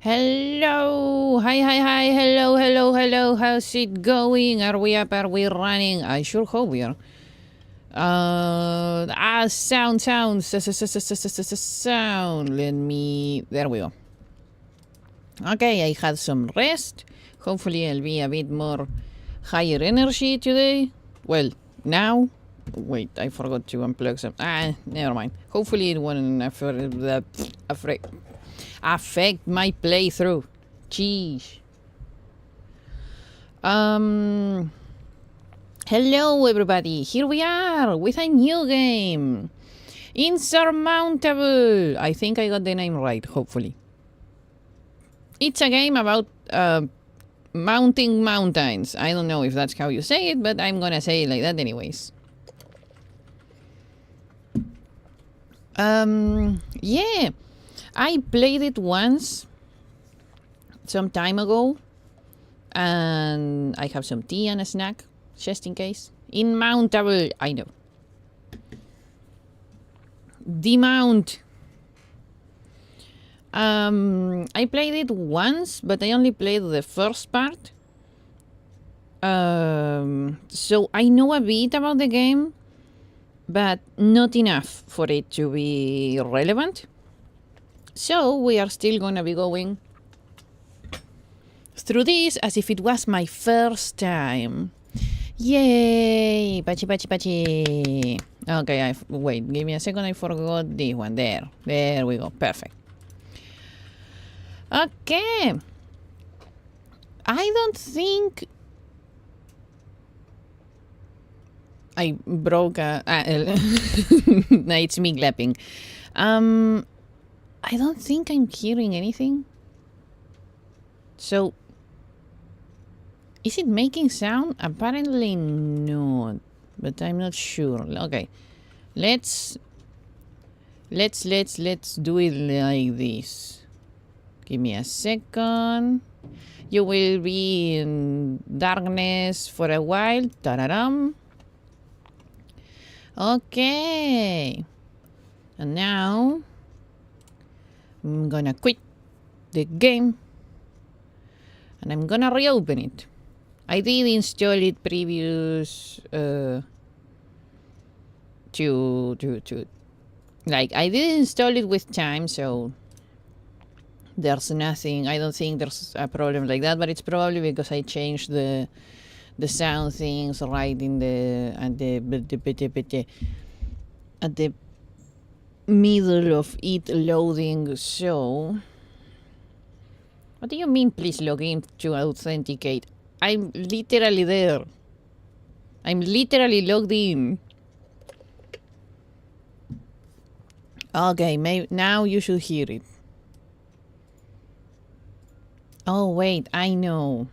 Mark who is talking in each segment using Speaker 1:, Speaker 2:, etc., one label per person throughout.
Speaker 1: Hello, hi, hello, how's it going? Are we up, are we running? I sure hope we are. Sound, let me, there we go. Okay, I had some rest. Hopefully I'll be a bit more higher energy today. Well, now. Wait, I forgot to unplug some. Never mind. Hopefully it won't affect my playthrough. Jeez. Hello everybody. Here we are with a new game. Insurmountable. I think I got the name right, hopefully. It's a game about mounting mountains. I don't know if that's how you say it, but I'm gonna say it like that anyways. Yeah, I played it once some time ago, and I have some tea and a snack just in case. Inmountable, I know. Demount. I played it once, but I only played the first part. So I know a bit about the game, but not enough for it to be relevant. So we are still gonna be going through this as if it was my first time. Yay! Pachi. Okay, wait, give me a second, I forgot this one. There we go, perfect. Okay. I don't think I broke no, it's me clapping. I don't think I'm hearing anything. So, is it making sound? Apparently not, but I'm not sure. Okay, let's do it like this. Give me a second. You will be in darkness for a while. Ta-da-dum. Okay. And now I'm gonna quit the game and I'm gonna reopen it. I did install it previous like I did install it with time, so there's nothing. I don't think there's a problem like that, but it's probably because I changed the sound things right in at the middle of it loading. So what do you mean please log in to authenticate? I'm literally there. I'm literally logged in. Okay, maybe now you should hear it. Oh wait, I know.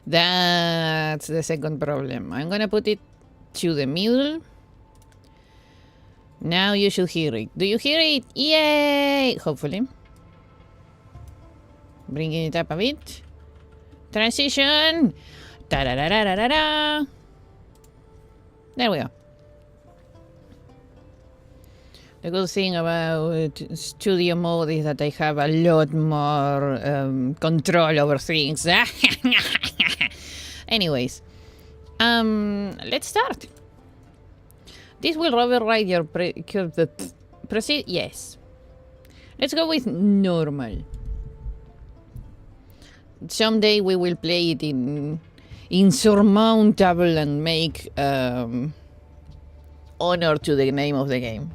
Speaker 1: That's the second problem. I'm gonna put it to the middle. Now you should hear it. Do you hear it? Yay! Hopefully. Bringing it up a bit. Transition! Ta-da-da-da-da-da-da! There we go. The good thing about studio mode is that I have a lot more control over things. Anyways, let's start. This will override your proceed. Yes. Let's go with normal. Someday we will play it in insurmountable and make honor to the name of the game.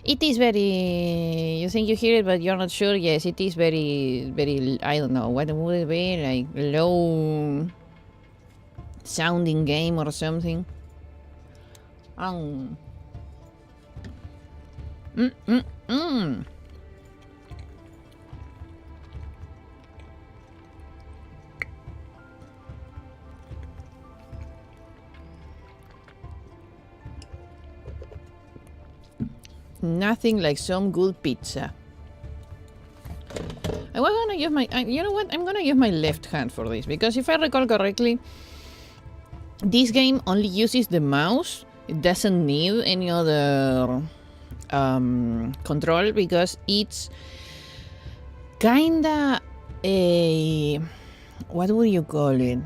Speaker 1: It is very... You think you hear it, but you're not sure? Yes, it is very, very... I don't know. What would it be? Like, low... sounding game or something? Nothing like some good pizza. I was gonna use my... you know what? I'm gonna use my left hand for this, because if I recall correctly, this game only uses the mouse. It doesn't need any other control, because it's kinda a, what would you call it?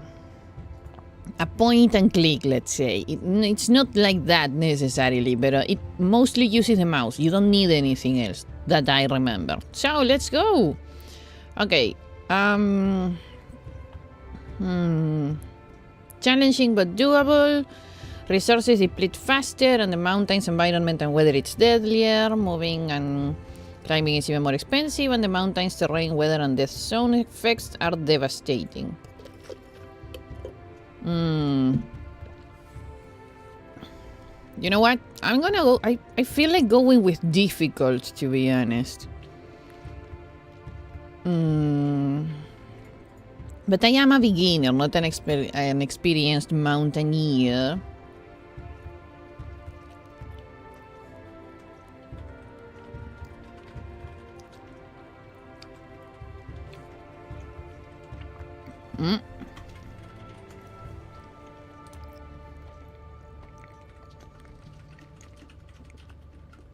Speaker 1: A point and click, let's say. It's not like that necessarily, but it mostly uses the mouse. You don't need anything else that I remember. So let's go. Okay. Challenging but doable. Resources deplete faster, and the mountains environment and weather it's deadlier. Moving and climbing is even more expensive, and the mountains terrain, weather, and death zone effects are devastating. You know what? I'm gonna go. I feel like going with difficult, to be honest. But I am a beginner, not an experienced mountaineer.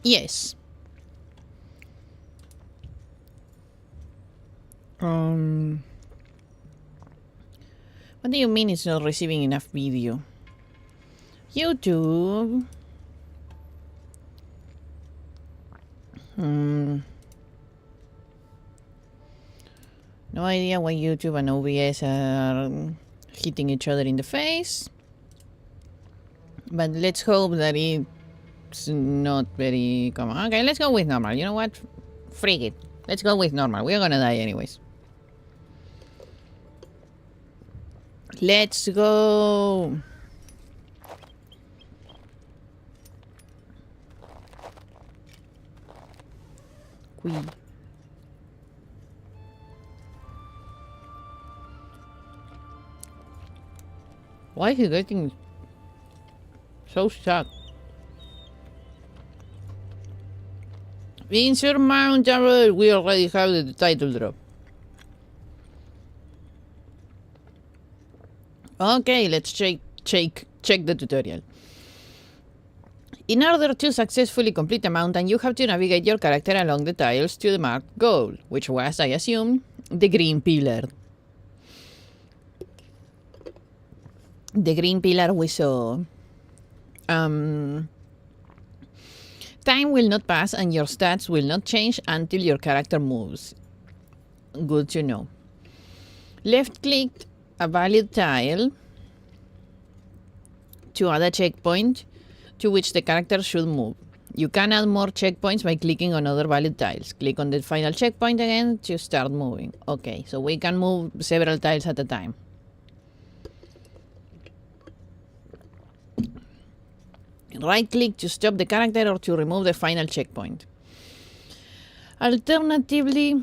Speaker 1: Yes. What do you mean it's not receiving enough video? YouTube. No idea why YouTube and OBS are hitting each other in the face. But let's hope that it's not very common. Okay, let's go with normal. You know what? Freak it. Let's go with normal. We're gonna die anyways. Let's go. Queen. Why is he getting so stuck? Insurmountable. We already have the title drop. Okay, let's check the tutorial. In order to successfully complete a mountain, you have to navigate your character along the tiles to the marked goal, which was, I assume, the green pillar. The green pillar we saw. Time will not pass and your stats will not change until your character moves. Good to know. Left-click a valid tile to add a checkpoint to which the character should move. You can add more checkpoints by clicking on other valid tiles. Click on the final checkpoint again to start moving. Okay, so we can move several tiles at a time. Right-click to stop the character or to remove the final checkpoint. Alternatively,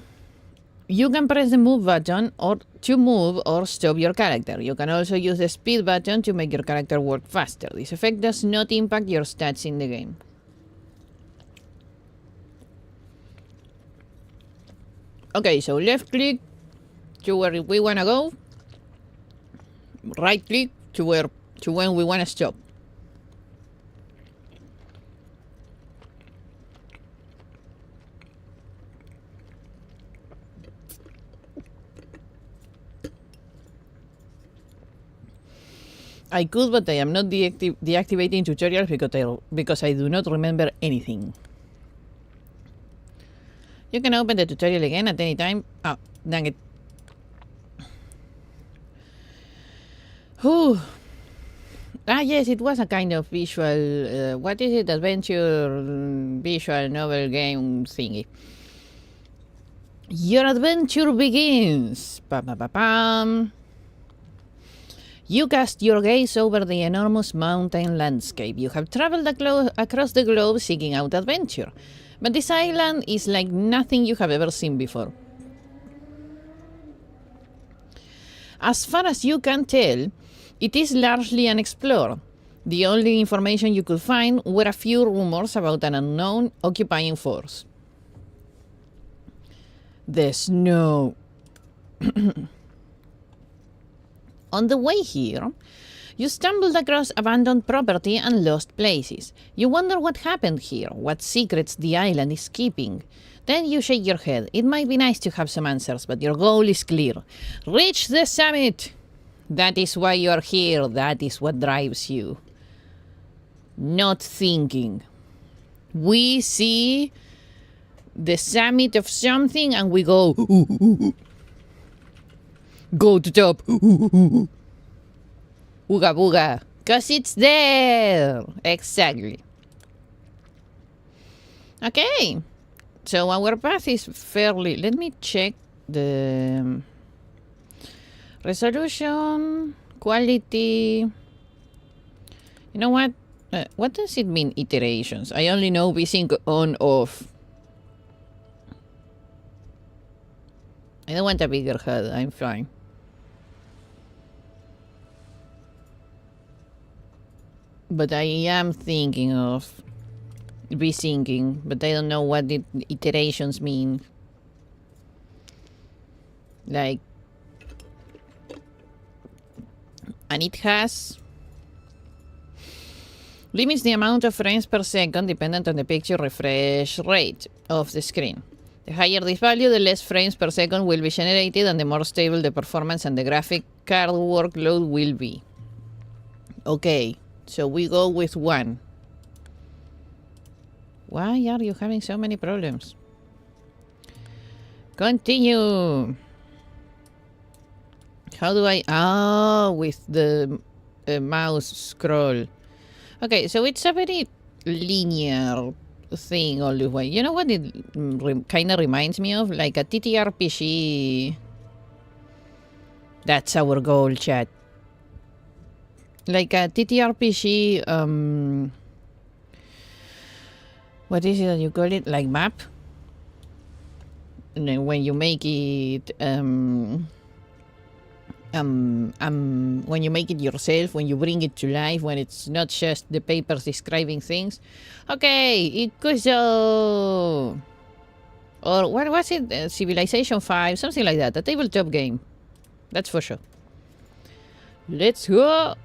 Speaker 1: you can press the move button or to move or stop your character. You can also use the speed button to make your character work faster. This effect does not impact your stats in the game. Okay, so left click to where we want to go. Right click to when we want to stop. I could, but I am not deactivating tutorials because I do not remember anything. You can open the tutorial again at any time. Oh, dang it. Whew. Ah, yes, it was a kind of visual, what is it? Adventure, visual novel game thingy. Your adventure begins. Pam. You cast your gaze over the enormous mountain landscape. You have traveled across the globe seeking out adventure. But this island is like nothing you have ever seen before. As far as you can tell, it is largely unexplored. The only information you could find were a few rumors about an unknown occupying force. The snow. On the way here, You stumbled across abandoned property and lost places. You wonder what happened here, what secrets the island is keeping. Then you shake your head. It might be nice to have some answers, but your goal is clear. Reach the summit! That is why you're here. That is what drives you. Not thinking. We see the summit of something and we go, go to top. Ooga booga. Because it's there. Exactly. Okay. So our path is fairly... Let me check the resolution, quality. You know what? What does it mean, iterations? I only know VSync on, off. I don't want a bigger HUD. I'm fine. But I am thinking of resyncing, but I don't know what the iterations mean. Like, and it has limits the amount of frames per second dependent on the picture refresh rate of the screen. The higher this value, the less frames per second will be generated and the more stable the performance and the graphic card workload will be. Okay, so we go with 1. Why are you having so many problems? Continue. How do I... Oh, with the mouse scroll. Okay, so it's a very linear thing all the way. You know what it kind of reminds me of? Like a TTRPG. That's our goal, chat. Like a TTRPG, what is it that you call it? Like map? And then when you make it, when you make it yourself, when you bring it to life, when it's not just the papers describing things. Okay, Ikuzo! Or what was it? Civilization 5, something like that. A tabletop game. That's for sure. Let's go!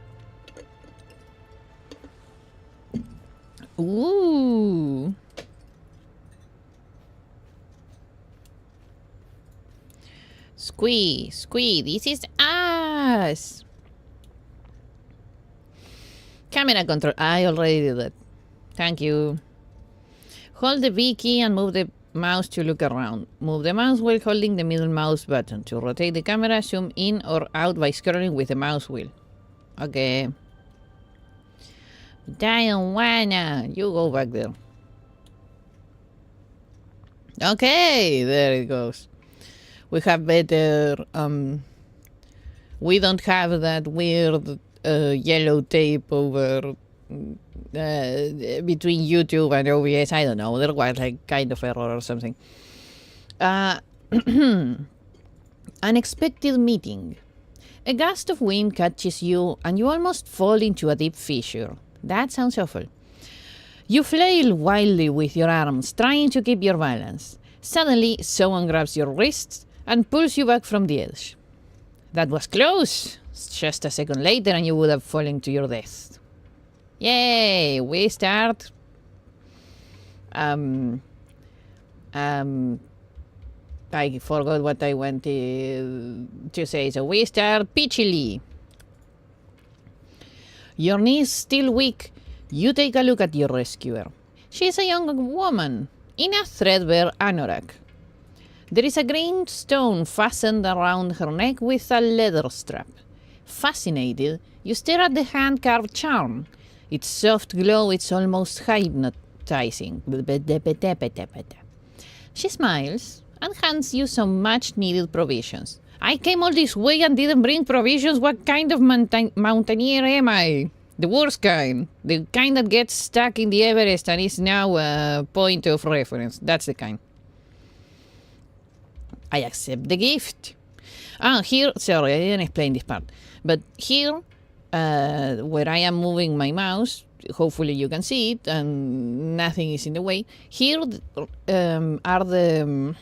Speaker 1: Ooh! Squee, this is us! Camera control. I already did that. Thank you. Hold the V key and move the mouse to look around. Move the mouse while holding the middle mouse button. To rotate the camera, zoom in or out by scrolling with the mouse wheel. Okay. I don't wanna. You go back there. Okay, there it goes. We have better... we don't have that weird yellow tape over... between YouTube and OBS. I don't know. There was like kind of error or something. Unexpected meeting. A gust of wind catches you and you almost fall into a deep fissure. That sounds awful. You flail wildly with your arms, trying to keep your balance. Suddenly, someone grabs your wrists and pulls you back from the edge. That was close. Just a second later and you would have fallen to your death. Yay! We start... I forgot what I wanted to say. So we start peachily. Your knees still weak. You take a look at your rescuer. She is a young woman in a threadbare anorak. There is a green stone fastened around her neck with a leather strap. Fascinated, you stare at the hand-carved charm. Its soft glow is almost hypnotizing. She smiles and hands you some much-needed provisions. I came all this way and didn't bring provisions. What kind of mountaineer am I? The worst kind. The kind that gets stuck in the Everest and is now a point of reference. That's the kind. I accept the gift. Here, sorry, I didn't explain this part. But here, where I am moving my mouse, hopefully you can see it and nothing is in the way. Here are the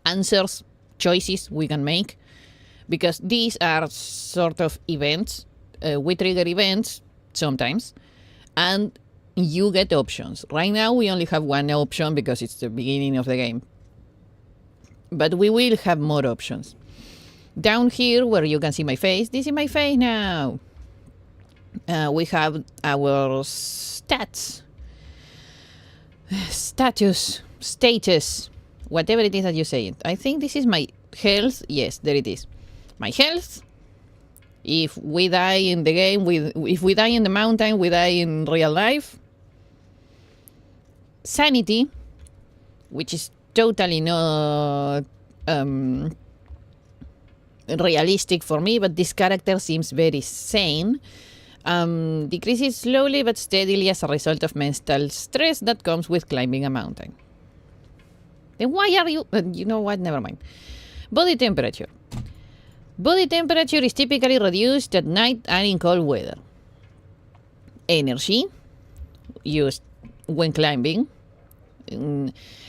Speaker 1: answers, choices we can make because these are sort of events. We trigger events sometimes, and you get options. Right now, we only have one option because it's the beginning of the game. But we will have more options. Down here, where you can see my face, this is my face now. We have our stats, status, whatever it is that you say it. I think this is my health. Yes, there it is. My health. If we die in the game, if we die in the mountain, we die in real life. Sanity, which is totally not realistic for me, but this character seems very sane. Decreases slowly but steadily as a result of mental stress that comes with climbing a mountain. Then why are you... you know what? Never mind. Body temperature. Body temperature is typically reduced at night and in cold weather. Energy, used when climbing.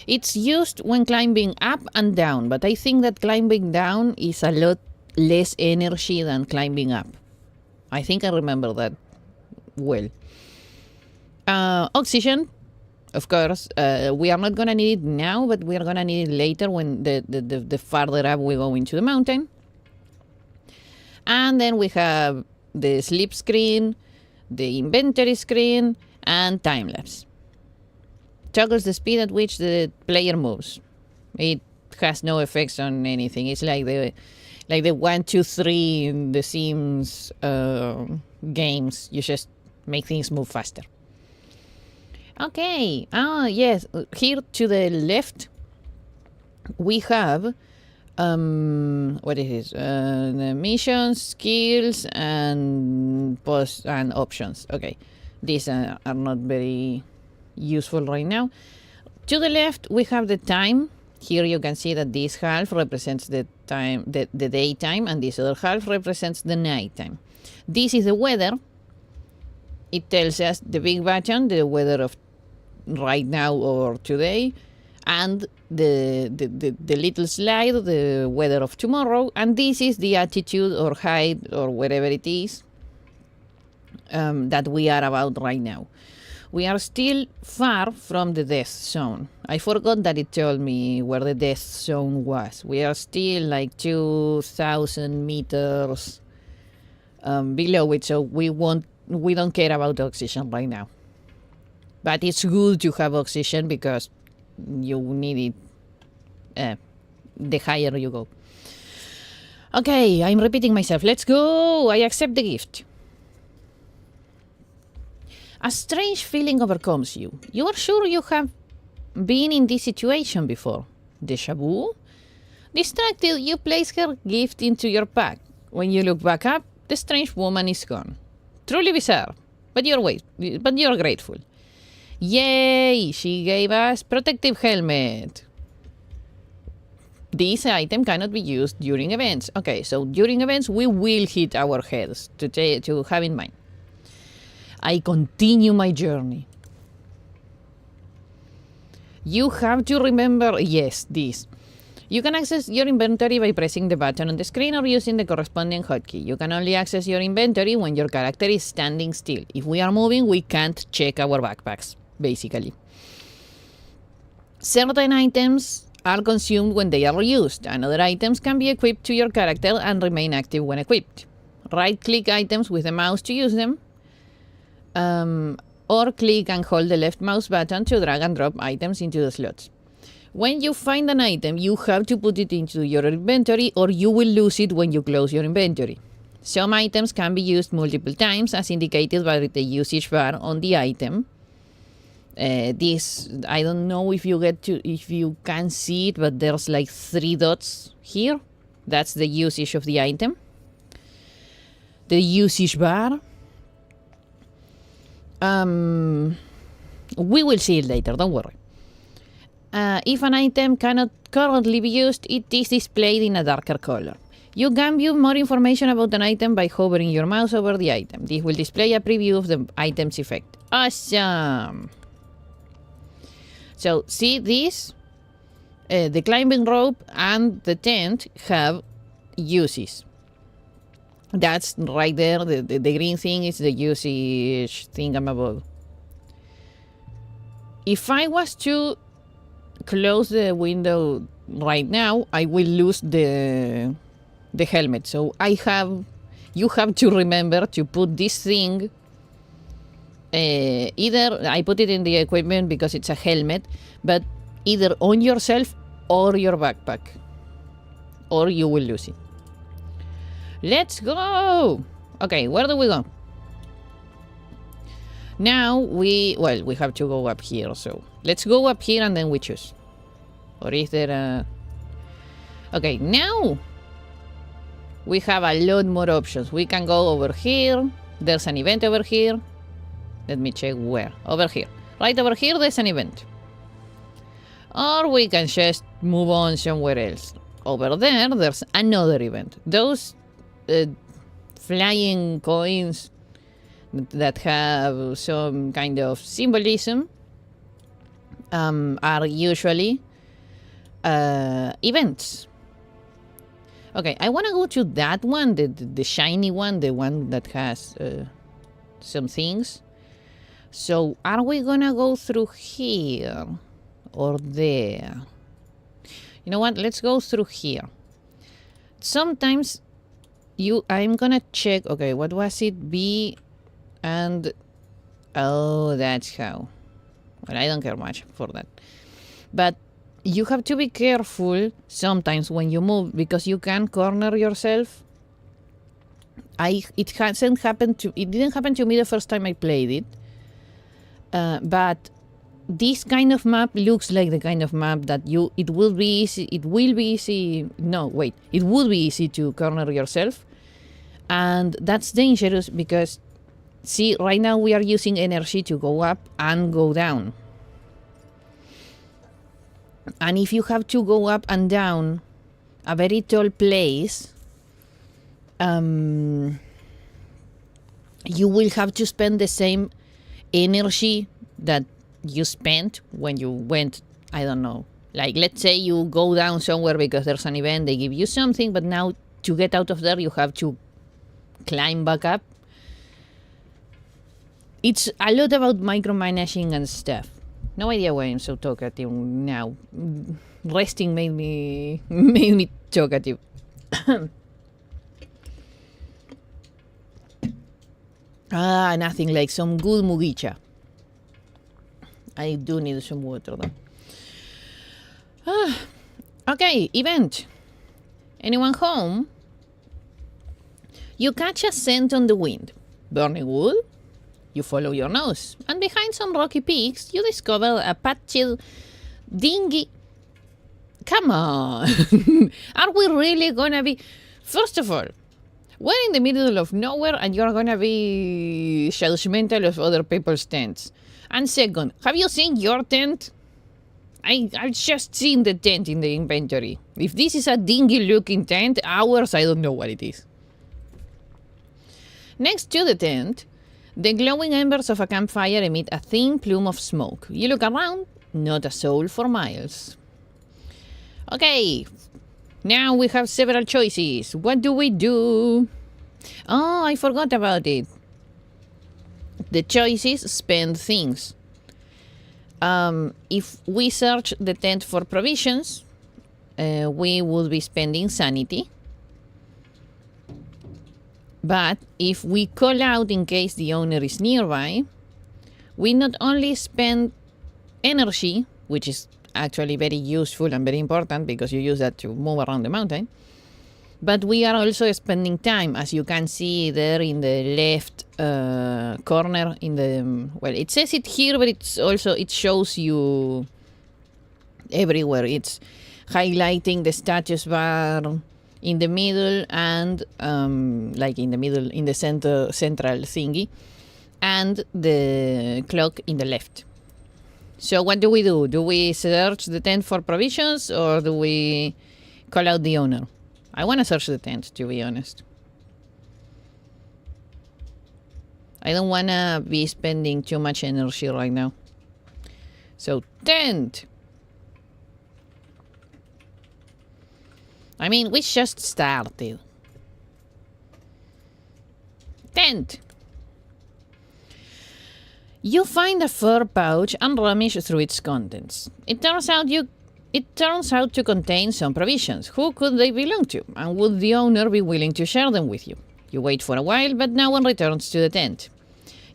Speaker 1: It's used when climbing up and down, but I think that climbing down is a lot less energy than climbing up. I think I remember that well. Oxygen, of course. We are not going to need it now, but we are going to need it later when the farther up we go into the mountain. And then we have the sleep screen, the inventory screen, and time-lapse. Toggles the speed at which the player moves. It has no effects on anything. It's like the 1, 2, 3 in the Sims games. You just make things move faster. Okay. Yes. Here to the left, we have what is this? The missions, skills, and post and options. Okay, these are not very useful right now. To the left, we have the time. Here you can see that this half represents the time, the daytime, and this other half represents the nighttime. This is the weather. It tells us the big button, the weather of right now or today, and the little slide, the weather of tomorrow, and this is the altitude or height or whatever it is that we are about right now. We are still far from the death zone. I forgot that it told me where the death zone was. We are still like 2,000 meters below it, so we don't care about oxygen right now. But it's good to have oxygen because you need it the higher you go. Okay, I'm repeating myself. Let's go. I accept the gift. A strange feeling overcomes you. You are sure you have been in this situation before. Deja vu? Distracted, you place her gift into your pack. When you look back up, the strange woman is gone. Truly bizarre, but you're grateful. Yay! She gave us protective helmet. This item cannot be used during events. Okay, so during events we will hit our heads to have in mind. I continue my journey. You have to remember, yes, this. You can access your inventory by pressing the button on the screen or using the corresponding hotkey. You can only access your inventory when your character is standing still. If we are moving, we can't check our backpacks, basically. Certain items are consumed when they are used, and other items can be equipped to your character and remain active when equipped. Right-click items with the mouse to use them, or click and hold the left mouse button to drag and drop items into the slots. When you find an item, you have to put it into your inventory or you will lose it when you close your inventory. Some items can be used multiple times as indicated by the usage bar on the item. This, I don't know if you can see it, but there's like 3 dots here. That's the usage of the item. The usage bar. We will see it later, don't worry. If an item cannot currently be used, it is displayed in a darker color. You can view more information about an item by hovering your mouse over the item. This will display a preview of the item's effect. Awesome! So, see this? The climbing rope and the tent have uses. That's right there. The green thing is the usage thing I'm above. If I was to close the window right now, I will lose the helmet. So you have to remember to put this thing. Either I put it in the equipment because it's a helmet, but either on yourself or your backpack, or you will lose it. Let's go. Okay, where do we go? Now we have to go up here, so let's go up here and then we choose. Or is there a... Okay, now we have a lot more options. We can go over here. There's an event over here. Let me check where. Over here. Right over here, there's an event. Or we can just move on somewhere else. Over there, there's another event. Those flying coins that have some kind of symbolism are usually events. Okay, I want to go to that one, the shiny one, the one that has some things. So are we gonna go through here or there? You know what? Let's go through here. Sometimes I'm gonna check. Okay, what was it? B and... Oh, that's how. Well, I don't care much for that. But you have to be careful sometimes when you move because you can corner yourself. It didn't happen to me the first time I played it. But this kind of map looks like the kind of map that it would be easy to corner yourself. And that's dangerous because, see, right now we are using energy to go up and go down. And if you have to go up and down a very tall place, you will have to spend the same energy that you spent when you went, I don't know, like let's say you go down somewhere because there's an event, they give you something, but now to get out of there you have to climb back up. It's a lot about micromanaging and stuff. No idea why I'm so talkative now. Resting made me talkative. Nothing like some good mugicha. I do need some water though. Okay, event. Anyone home? You catch a scent on the wind. Burning wood? You follow your nose, and behind some rocky peaks, you discover a patched dinghy. Come on! Are we really gonna be... First of all, we're in the middle of nowhere and you're gonna be judgmental of other people's tents. And second, have you seen your tent? I've just seen the tent in the inventory. If this is a dingy-looking tent, ours, I don't know what it is. Next to the tent, the glowing embers of a campfire emit a thin plume of smoke. You look around, not a soul for miles. Okay, now we have several choices. What do we do? Oh, I forgot about it. The choices spend things. If we search the tent for provisions, we will be spending sanity. But if we call out in case the owner is nearby, we not only spend energy, which is actually very useful and very important because you use that to move around the mountain, but we are also spending time, as you can see there in the left corner in the... Well, it says it here, but it shows you everywhere. It's highlighting the status bar in the middle and like in the central thingy, and the clock in the left. So what do we do? Do we search the tent for provisions or do we call out the owner? I want to search the tent, to be honest. I don't want to be spending too much energy right now. So, tent! I mean, we just started. Tent. You find a fur pouch and rummage through its contents. It turns out to contain some provisions. Who could they belong to? And would the owner be willing to share them with you? You wait for a while, but no one returns to the tent.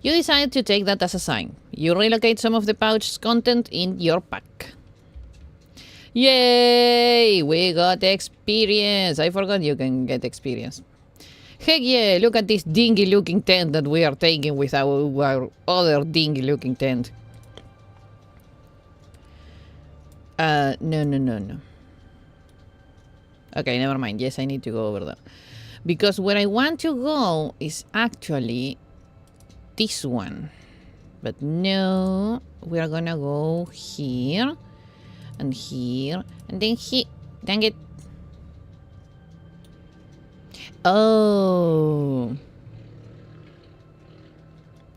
Speaker 1: You decide to take that as a sign. You relocate some of the pouch's content in your pack. Yay! We got experience! I forgot you can get experience. Heck yeah, look at this dingy looking tent that we are taking with our other dingy looking tent. No. Okay, never mind. Yes, I need to go over there. Because where I want to go is actually this one. But no, we are gonna go here and here and then here. Dang it. Oh.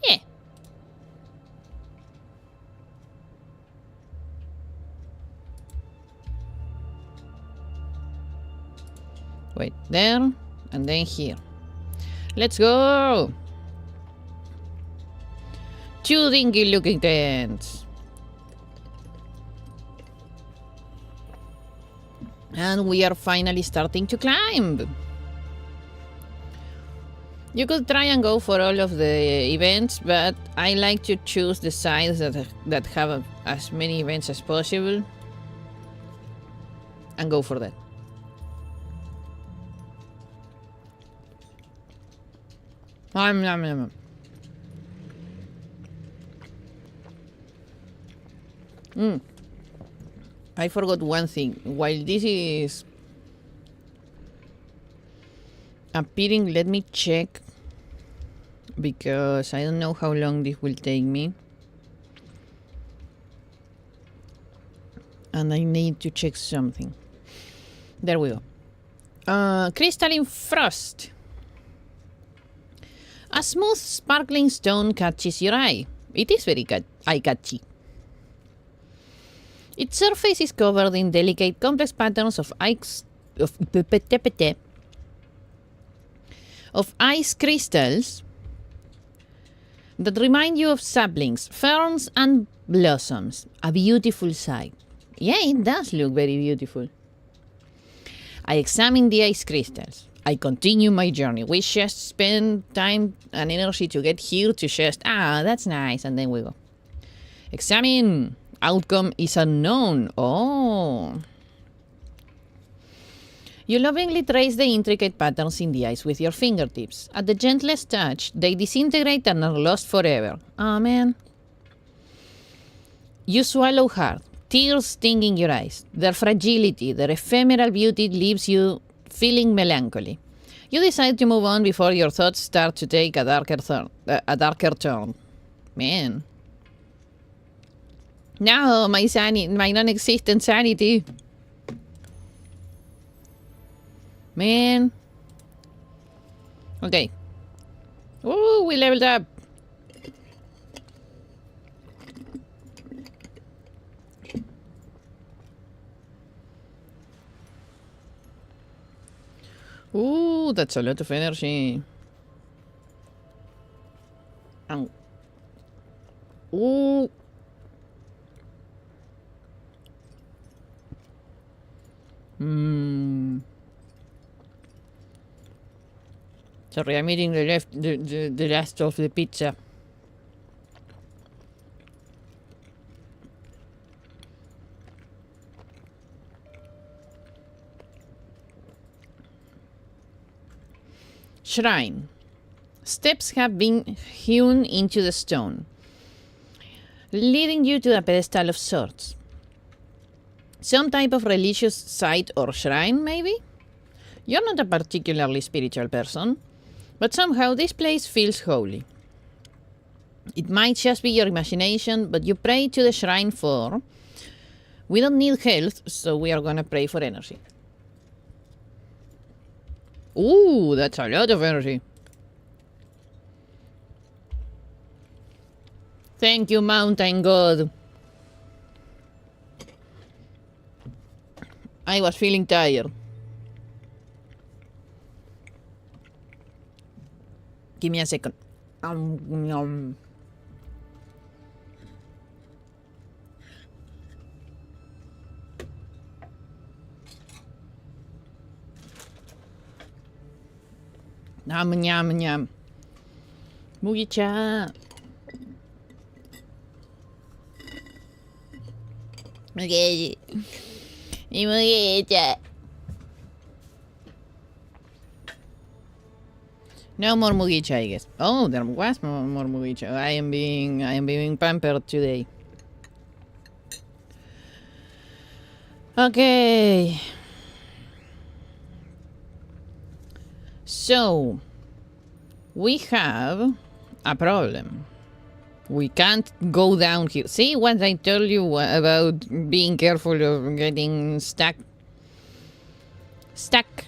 Speaker 1: Yeah. Wait, there and then here. Let's go. 2 dingy looking tents. And we are finally starting to climb. You could try and go for all of the events, but I like to choose the sites that have as many events as possible and go for that. I forgot one thing. While this is appearing, let me check, because I don't know how long this will take me. And I need to check something. There we go. Crystalline frost. A smooth, sparkling stone catches your eye. It is very eye-catchy. Its surface is covered in delicate, complex patterns of ice crystals that remind you of saplings, ferns, and blossoms. A beautiful sight. Yeah, it does look very beautiful. I examine the ice crystals. I continue my journey. We just spend time and energy to get here to just, that's nice, and then we go. Examine. Outcome is unknown. Oh. You lovingly trace the intricate patterns in the ice with your fingertips. At the gentlest touch, they disintegrate and are lost forever. Oh, man. You swallow hard, tears stinging your eyes. Their fragility, their ephemeral beauty leaves you feeling melancholy. You decide to move on before your thoughts start to take a darker turn. Man. No, my non-existent sanity. Man. Okay. Ooh, we leveled up. Ooh, that's a lot of energy. Ooh. Sorry, I'm eating the last of the pizza. Shrine. Steps have been hewn into the stone, leading you to a pedestal of sorts. Some type of religious site or shrine, maybe? You're not a particularly spiritual person, but somehow this place feels holy. It might just be your imagination, but you pray to the shrine for... We don't need health, so we are gonna pray for energy. Ooh, that's a lot of energy. Thank you, mountain god. I was feeling tired. Give me a second. Nom. Nom, nom, nom. Mugicha. Okay. Mugicha. No more Mugicha, I guess. Oh, there was more Mugicha. I am being pampered today. Okay. So, we have a problem. We can't go down here. See what I told you about being careful of getting stuck? Stuck.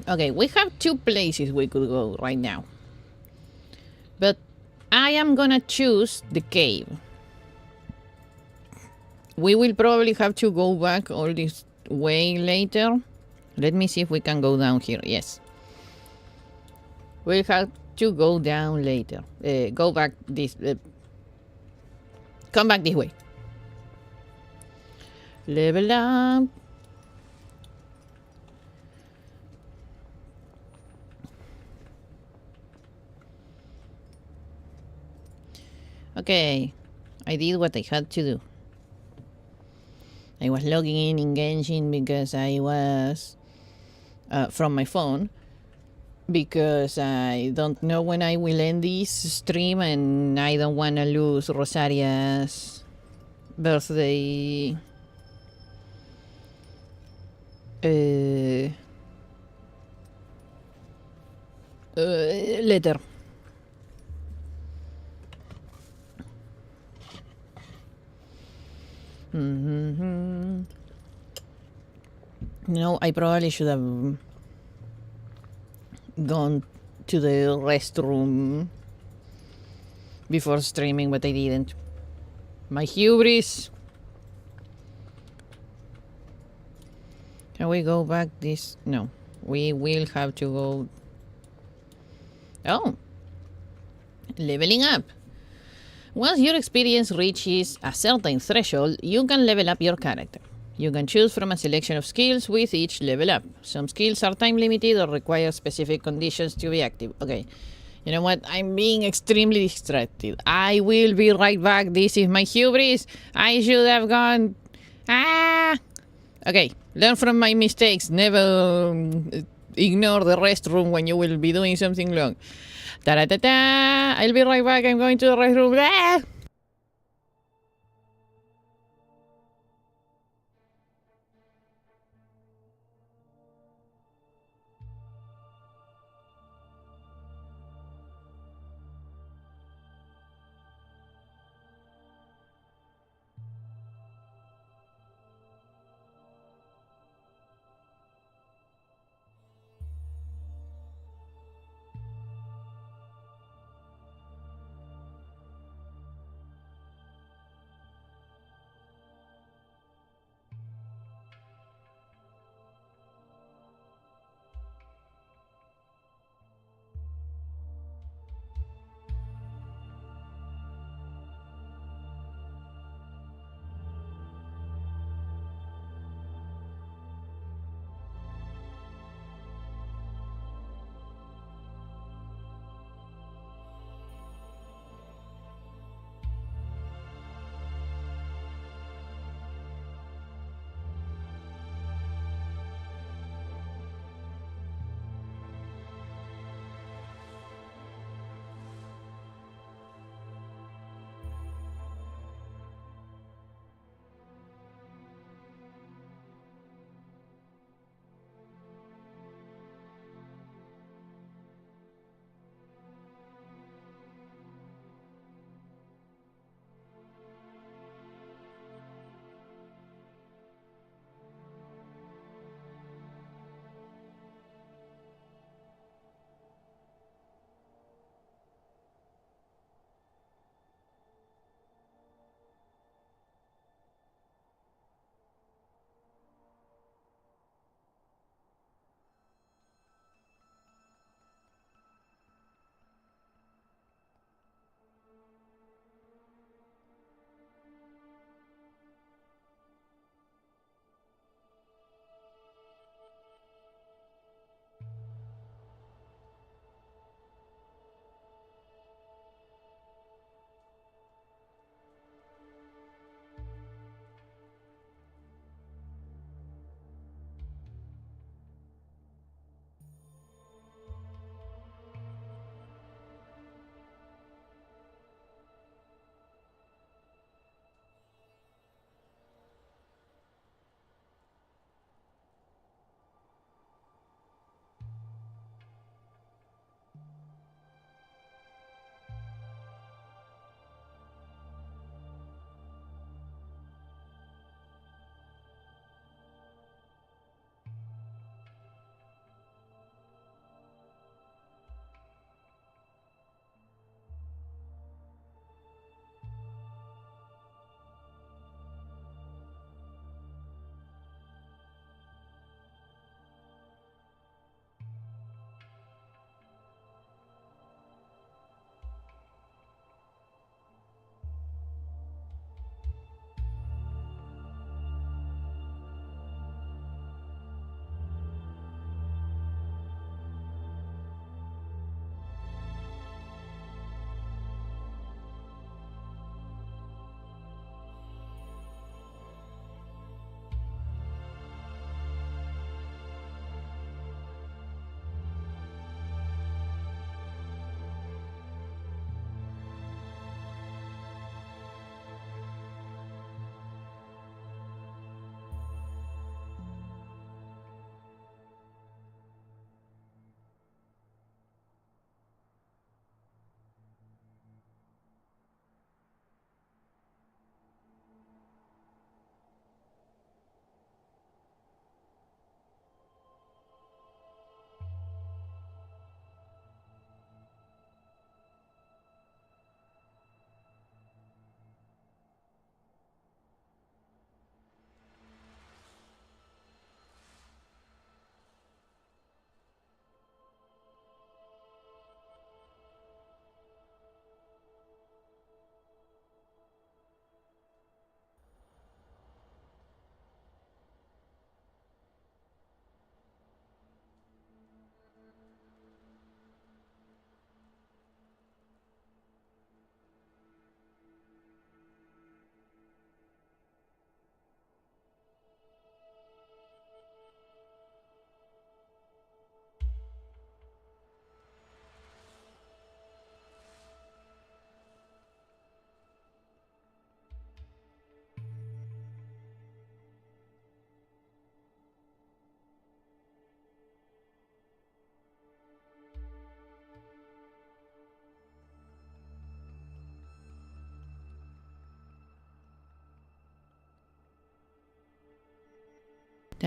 Speaker 1: Okay, we have two places we could go right now. But I am gonna choose the cave. We will probably have to go back all this way later. Let me see if we can go down here. Yes. We'll have to go down later. Go back this... come back this way. Level up. Okay. I did what I had to do. I was logging in Genshin because I was... from my phone. Because I don't know when I will end this stream and I don't want to lose Rosaria's birthday letter. No, I probably should have gone to the restroom before streaming, but I didn't. My hubris. Can we go back this? No. We will have to go... Oh! Leveling up. Once your experience reaches a certain threshold, you can level up your character. You can choose from a selection of skills with each level up. Some skills are time limited or require specific conditions to be active. Okay. You know what? I'm being extremely distracted. I will be right back. This is my hubris. I should have gone... Ah! Okay. Learn from my mistakes. Never ignore the restroom when you will be doing something wrong. Ta-da-ta-ta! I'll be right back. I'm going to the restroom. Ah!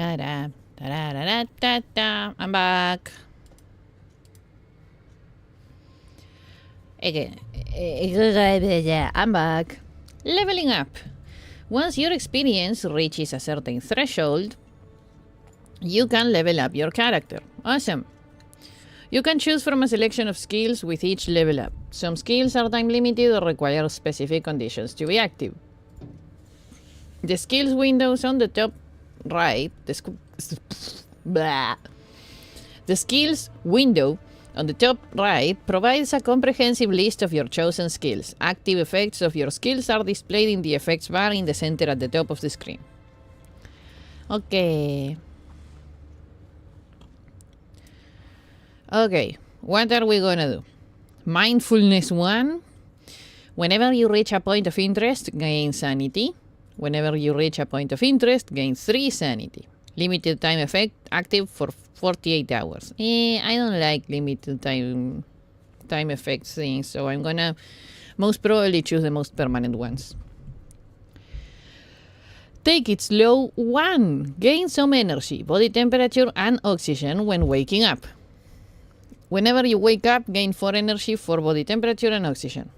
Speaker 1: Ta-da, ta-da-da-da-da-da. I'm back. Again, I'm back. Leveling up. Once your experience reaches a certain threshold, you can level up your character. Awesome. You can choose from a selection of skills with each level up. Some skills are time limited or require specific conditions to be active. The skills windows on the top right, the skills window on the top right provides a comprehensive list of your chosen skills. Active effects of your skills are displayed in the effects bar in the center at the top of the screen. Okay. Okay, what are we gonna do? Mindfulness 1. Whenever you reach a point of interest, gain sanity. Whenever you reach a point of interest, gain 3 sanity. Limited time effect, active for 48 hours. I don't like limited time effects things, so I'm gonna most probably choose the most permanent ones. Take it slow 1. Gain some energy, body temperature, and oxygen when waking up. Whenever you wake up, gain 4 energy, 4 body temperature, and oxygen.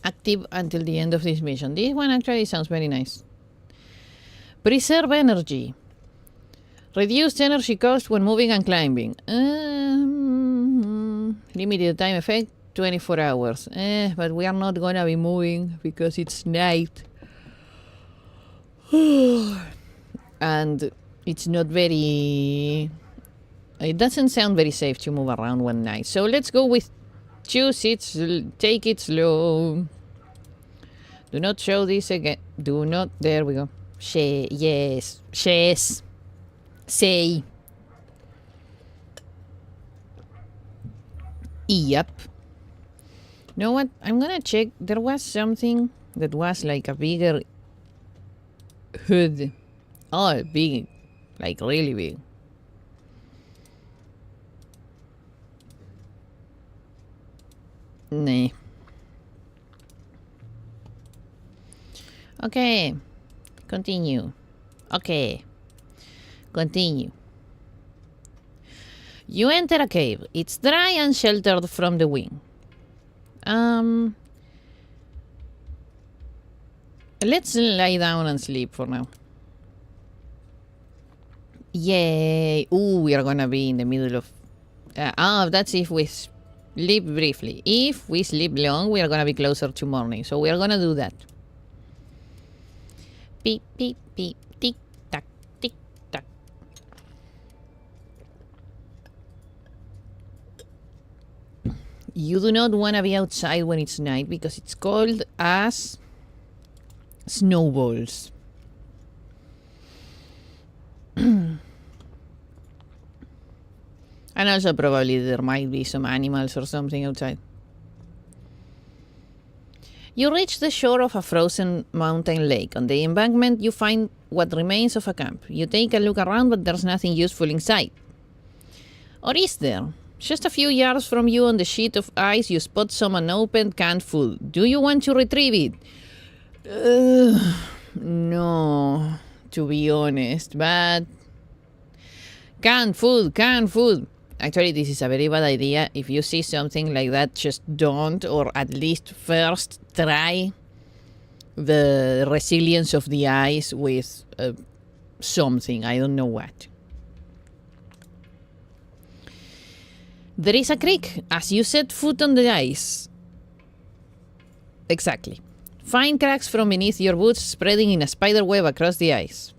Speaker 1: Active until the end of this mission. This one actually sounds very nice. Preserve energy. Reduced energy cost when moving and climbing. Limited time effect, 24 hours. But we are not gonna be moving because it's night. And it's not very... It doesn't sound very safe to move around one night. So let's go with choose it, take it slow. Do not show this again. Do not, there we go. Yes. Say. Yep. You know what? I'm gonna check. There was something that was like a bigger hood. Oh, big. Like really big. Nah. Okay. Continue. Okay. Continue. You enter a cave. It's dry and sheltered from the wind. Let's lie down and sleep for now. Yay. Ooh, we are gonna be in the middle of... that's if we sleep briefly. If we sleep long, we are gonna be closer to morning. So we are gonna do that. Beep, beep, beep. Tick, tack, tick, tack. You do not want to be outside when it's night because it's cold as snowballs. And also probably there might be some animals or something outside. You reach the shore of a frozen mountain lake. On the embankment, you find what remains of a camp. You take a look around, but there's nothing useful in sight. Or is there? Just a few yards from you on the sheet of ice, you spot some unopened canned food. Do you want to retrieve it? No, to be honest, but... Canned food! Actually, this is a very bad idea. If you see something like that, just don't, or at least first try the resilience of the ice with something. I don't know what. There is a creek as you set foot on the ice. Exactly. Find cracks from beneath your boots spreading in a spider web across the ice.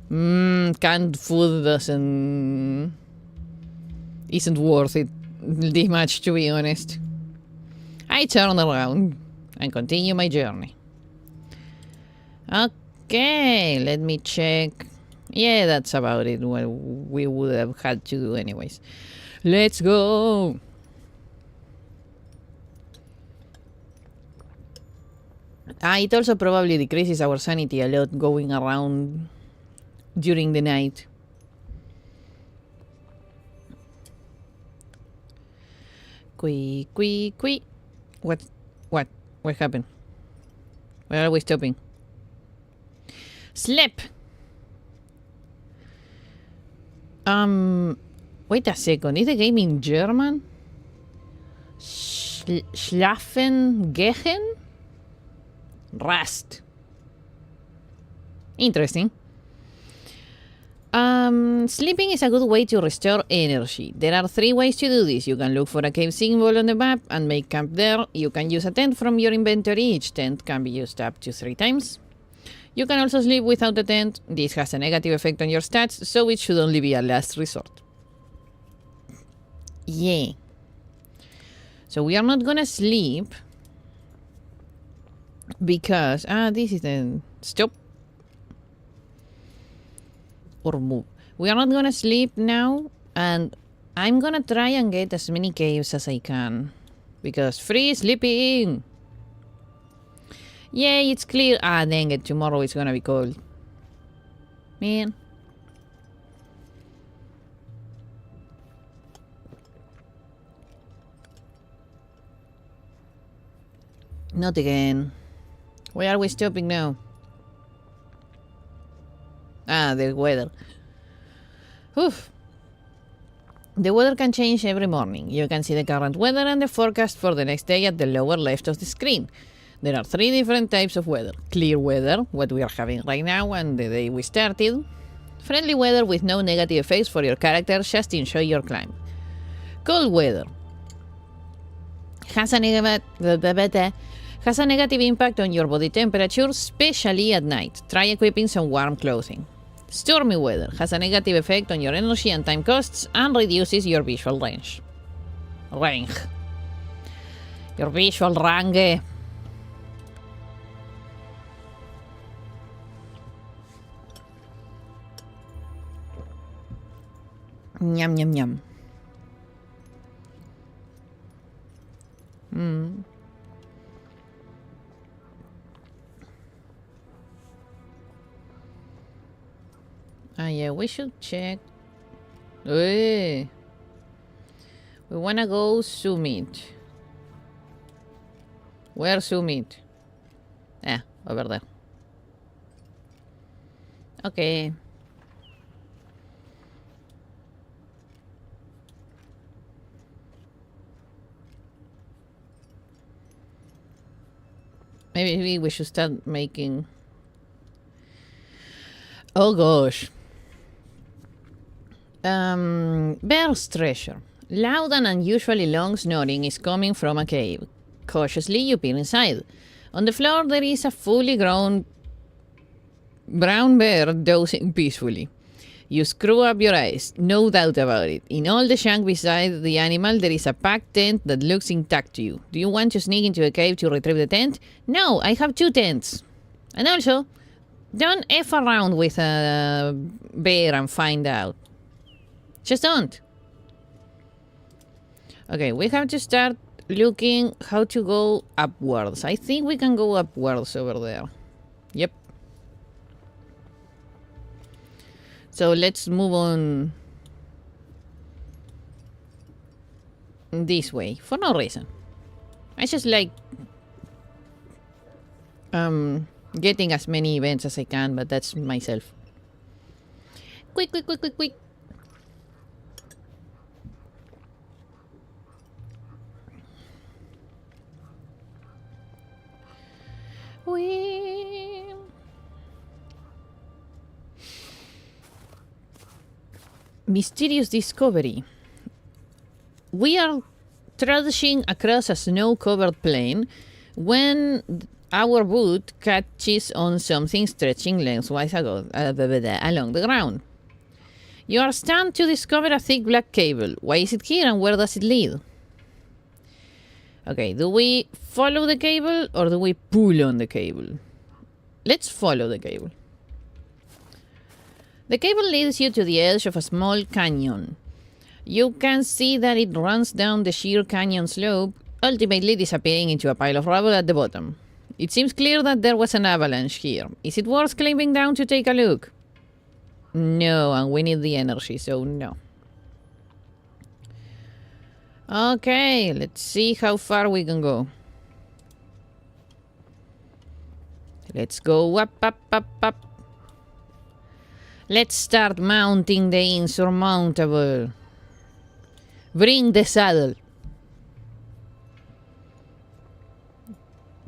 Speaker 1: Canned food isn't worth it this much, to be honest. I turn around and continue my journey. Okay, let me check. Yeah, that's about it. What we would have had to do anyways. Let's go. It also probably decreases our sanity a lot going around during the night. Qui. What happened? Where are we stopping? Sleep. Wait a second. Is the game in German? Schlafen gehen? Rast. Interesting. Sleeping is a good way to restore energy. There are 3 ways to do this. You can look for a cave symbol on the map and make camp there. You can use a tent from your inventory. Each tent can be used up to 3 times. You can also sleep without a tent. This has a negative effect on your stats, so it should only be a last resort. Yeah. So we are not gonna sleep because this is the stop or move. We are not gonna sleep now, and I'm gonna try and get as many caves as I can because free sleeping. Yay, it's clear. Dang it, tomorrow it's gonna be cold. Man. Not again. Why are we stopping now? The weather. Oof. The weather can change every morning. You can see the current weather and the forecast for the next day at the lower left of the screen. There are 3 different types of weather. Clear weather, what we are having right now and the day we started. Friendly weather with no negative effects for your character, just enjoy your climb. Cold weather. Has a negative impact on your body temperature, especially at night. Try equipping some warm clothing. Stormy weather has a negative effect on your energy and time costs and reduces your visual range. Your visual range. Yum, yum, yum. Yeah, we should check. Hey. We wanna go summit. Where summit? Over there. Okay. Maybe we should start making... Oh gosh. Bear's treasure. Loud and unusually long snoring is coming from a cave. Cautiously, you peer inside. On the floor, there is a fully grown brown bear dozing peacefully. You screw up your eyes, no doubt about it. In all the junk beside the animal, there is a packed tent that looks intact to you. Do you want to sneak into a cave to retrieve the tent? No, I have 2 tents. And also, don't F around with a bear and find out. Just don't. Okay, we have to start looking how to go upwards. I think we can go upwards over there. Yep. So let's move on this way for no reason. I just like getting as many events as I can, but that's myself. Quick, quick, quick, quick, quick. Mysterious discovery. We are trudging across a snow-covered plain when our boot catches on something stretching lengthwise along the ground. You are stunned to discover a thick black cable. Why is it here and where does it lead? Okay, do we follow the cable or do we pull on the cable? Let's follow the cable. The cable leads you to the edge of a small canyon. You can see that it runs down the sheer canyon slope, ultimately disappearing into a pile of rubble at the bottom. It seems clear that there was an avalanche here. Is it worth climbing down to take a look? No, and we need the energy, so no. Okay, let's see how far we can go. Let's go up, up, up, up. Let's start mounting the insurmountable. Bring the saddle.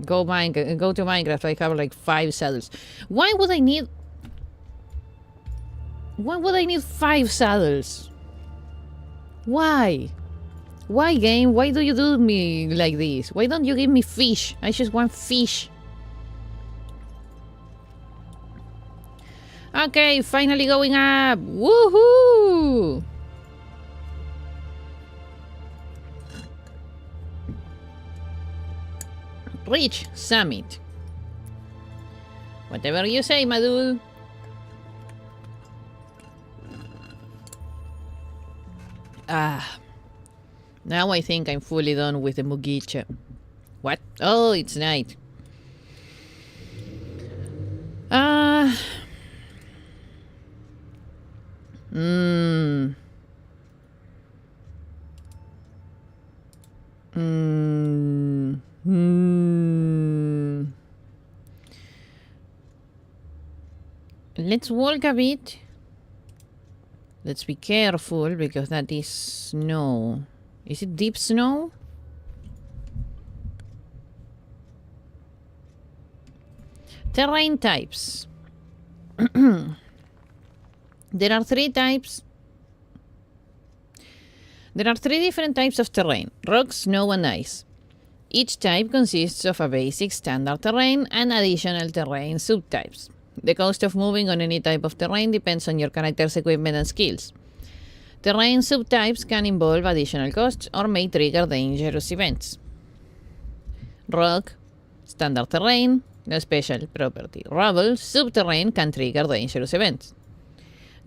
Speaker 1: Go to Minecraft. I have like 5 saddles. Why would I need 5 saddles? Why? Why, game? Why do you do me like this? Why don't you give me fish? I just want fish. Okay, finally going up. Woohoo! Reach summit. Whatever you say, my dude. Now I think I'm fully done with the Mugicha. What? Oh, it's night. Let's walk a bit. Let's be careful because that is snow. Is it deep snow? Terrain types. There are 3 types. There are 3 different types of terrain: rock, snow, and ice. Each type consists of a basic standard terrain and additional terrain subtypes. The cost of moving on any type of terrain depends on your character's equipment and skills. Terrain subtypes can involve additional costs or may trigger dangerous events. Rock, standard terrain, no special property. Rubble, subterrain, can trigger dangerous events.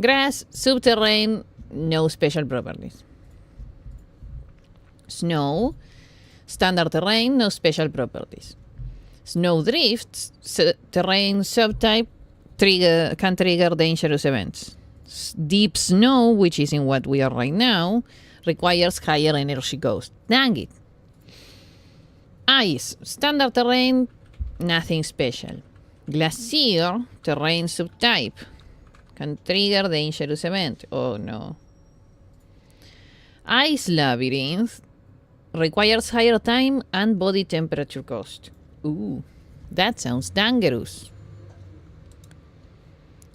Speaker 1: Grass, subterrain, no special properties. Snow, standard terrain, no special properties. Snowdrifts, terrain subtype, can trigger dangerous events. Deep snow, which is in what we are right now, requires higher energy cost. Dang it. Ice, standard terrain, nothing special. Glacier, terrain subtype, can trigger dangerous event. Oh no. Ice labyrinth requires higher time and body temperature cost. Ooh, that sounds dangerous.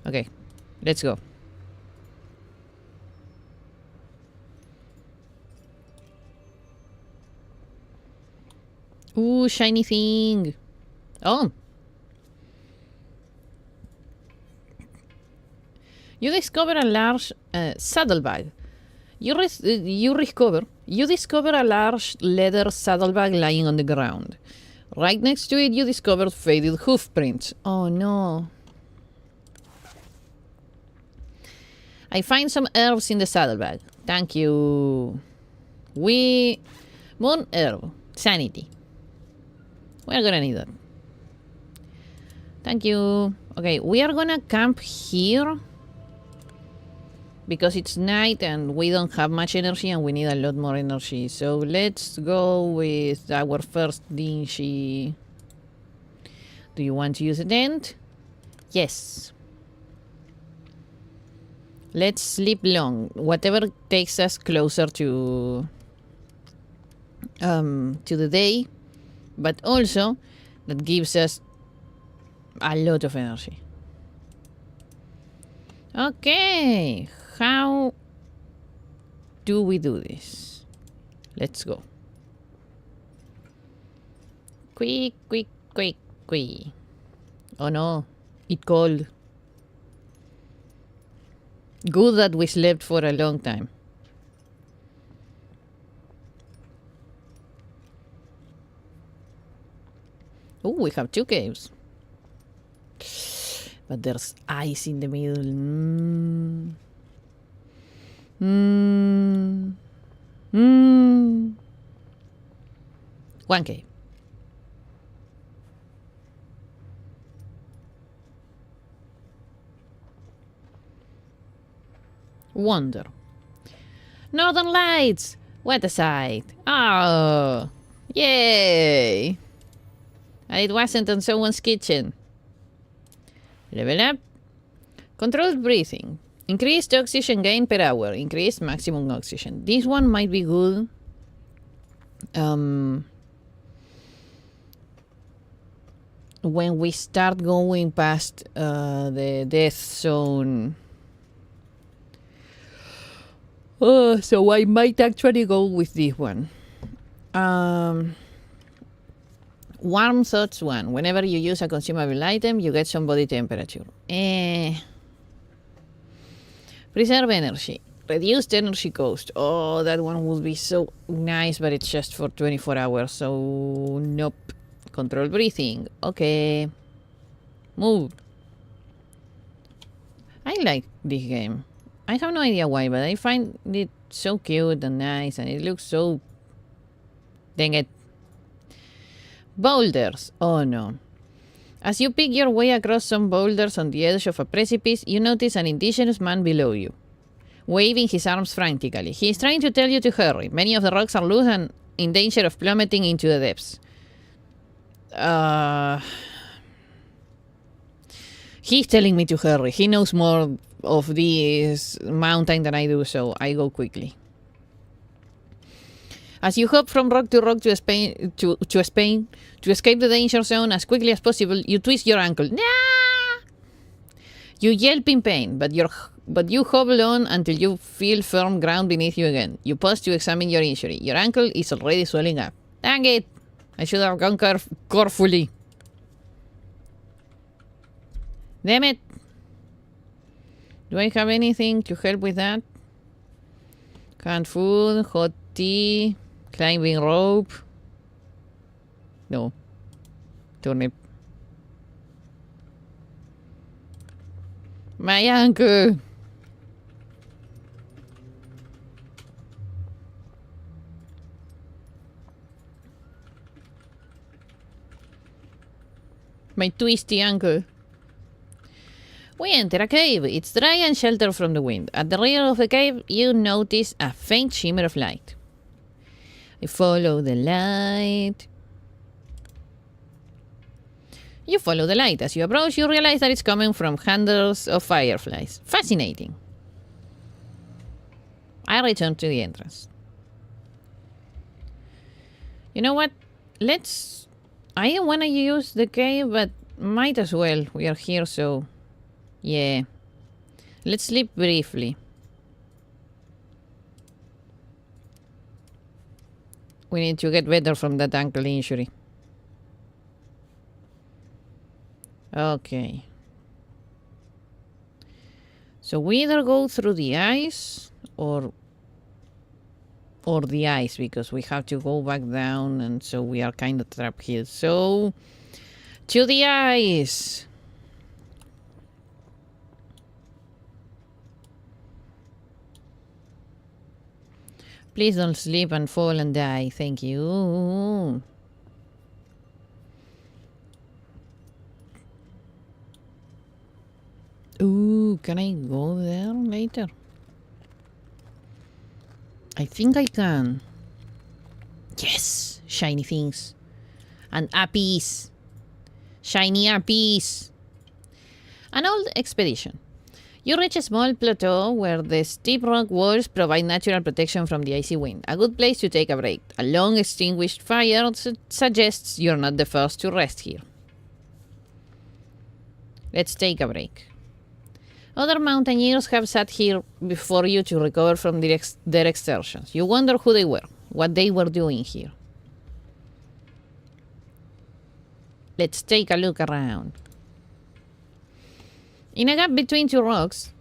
Speaker 1: Okay, let's go. Ooh, shiny thing. Oh. You discover a large saddlebag. You discover a large leather saddlebag lying on the ground. Right next to it, you discover faded hoof prints. Oh no. I find some herbs in the saddlebag. Thank you. Moon herb. Sanity. We're gonna need that. Thank you. Okay, we are gonna camp here because it's night and we don't have much energy and we need a lot more energy. So let's go with our first dingy. Do you want to use a tent? Yes. Let's sleep long. Whatever takes us closer to the day, but also that gives us a lot of energy. Okay, how do we do this? Let's go. Quick. Oh no, it's cold. Good that we slept for a long time. Oh, we have 2 caves. But there's ice in the middle. 1 cave. Wonder. Northern Lights! What a sight! Oh! Yay! And it wasn't on someone's kitchen. Level up. Controlled breathing. Increased oxygen gain per hour. Increased maximum oxygen. This one might be good. When we start going past the death zone. So I might actually go with this one. Warm thoughts one. Whenever you use a consumable item, you get some body temperature. Preserve energy. Reduced energy cost. Oh, that one would be so nice, but it's just for 24 hours, so nope. Control breathing. Okay. Move. I like this game. I have no idea why, but I find it so cute and nice, and it looks so... Dang it. Boulders. Oh no. As you pick your way across some boulders on the edge of a precipice, you notice an indigenous man below you, waving his arms frantically. He is trying to tell you to hurry. Many of the rocks are loose and in danger of plummeting into the depths. He's telling me to hurry. He knows more of this mountain than I do, so I go quickly. As you hop from rock to escape the danger zone as quickly as possible, you twist your ankle. Nah! You yelp in pain, but you hobble on until you feel firm ground beneath you again. You pause to examine your injury. Your ankle is already swelling up. Dang it! I should have gone carefully. Damn it! Do I have anything to help with that? Canned food, hot tea... Climbing rope. No. Turnip. My ankle. My twisty ankle. We enter a cave. It's dry and sheltered from the wind. At the rear of the cave, you notice a faint shimmer of light. Follow the light. You follow the light. As you approach, you realize that it's coming from handles of fireflies. Fascinating. I return to the entrance. You know what? I don't want to use the cave, but might as well. We are here, so... Yeah. Let's sleep briefly. We need to get better from that ankle injury. Okay. So we either go through the ice or the ice, because we have to go back down, and so we are kind of trapped here. So to the ice. Please don't sleep and fall and die. Thank you. Ooh, can I go there later? I think I can. Yes! Shiny things. And uppies. Shiny uppies. An old expedition. You reach a small plateau where the steep rock walls provide natural protection from the icy wind. A good place to take a break. A long extinguished fire suggests you're not the first to rest here. Let's take a break. Other mountaineers have sat here before you to recover from their excursions. You wonder who they were, what they were doing here. Let's take a look around. In a gap between two rocks,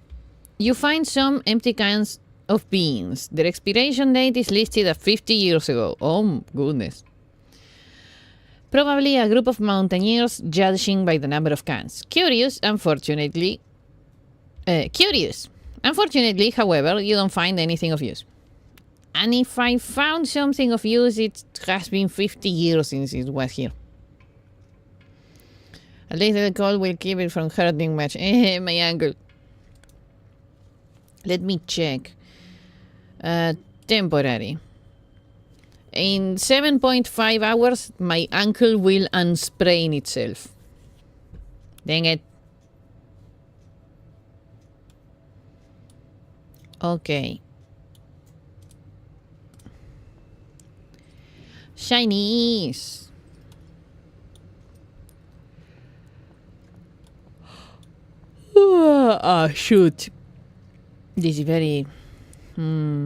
Speaker 1: you find some empty cans of beans. Their expiration date is listed at 50 years ago. Oh, goodness. Probably a group of mountaineers judging by the number of cans. Curious, unfortunately, however, you don't find anything of use. And if I found something of use, it has been 50 years since it was here. At least the cold will keep it from hurting much. My ankle. Let me check. Temporary. In 7.5 hours, my ankle will unsprain itself. Dang it. Okay. Shinies. Ah, shoot. This is very... Well,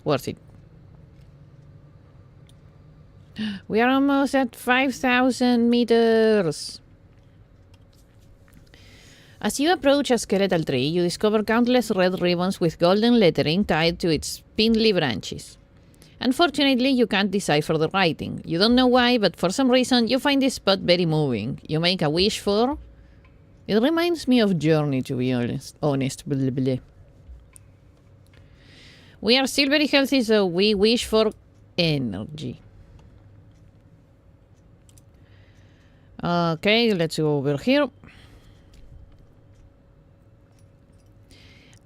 Speaker 1: worth it. We are almost at 5,000 meters. As you approach a skeletal tree, you discover countless red ribbons with golden lettering tied to its spindly branches. Unfortunately, you can't decipher the writing. You don't know why, but for some reason, you find this spot very moving. You make a wish for... It reminds me of Journey, to be honest. Blah, blah. We are still very healthy, so we wish for energy. Okay, let's go over here.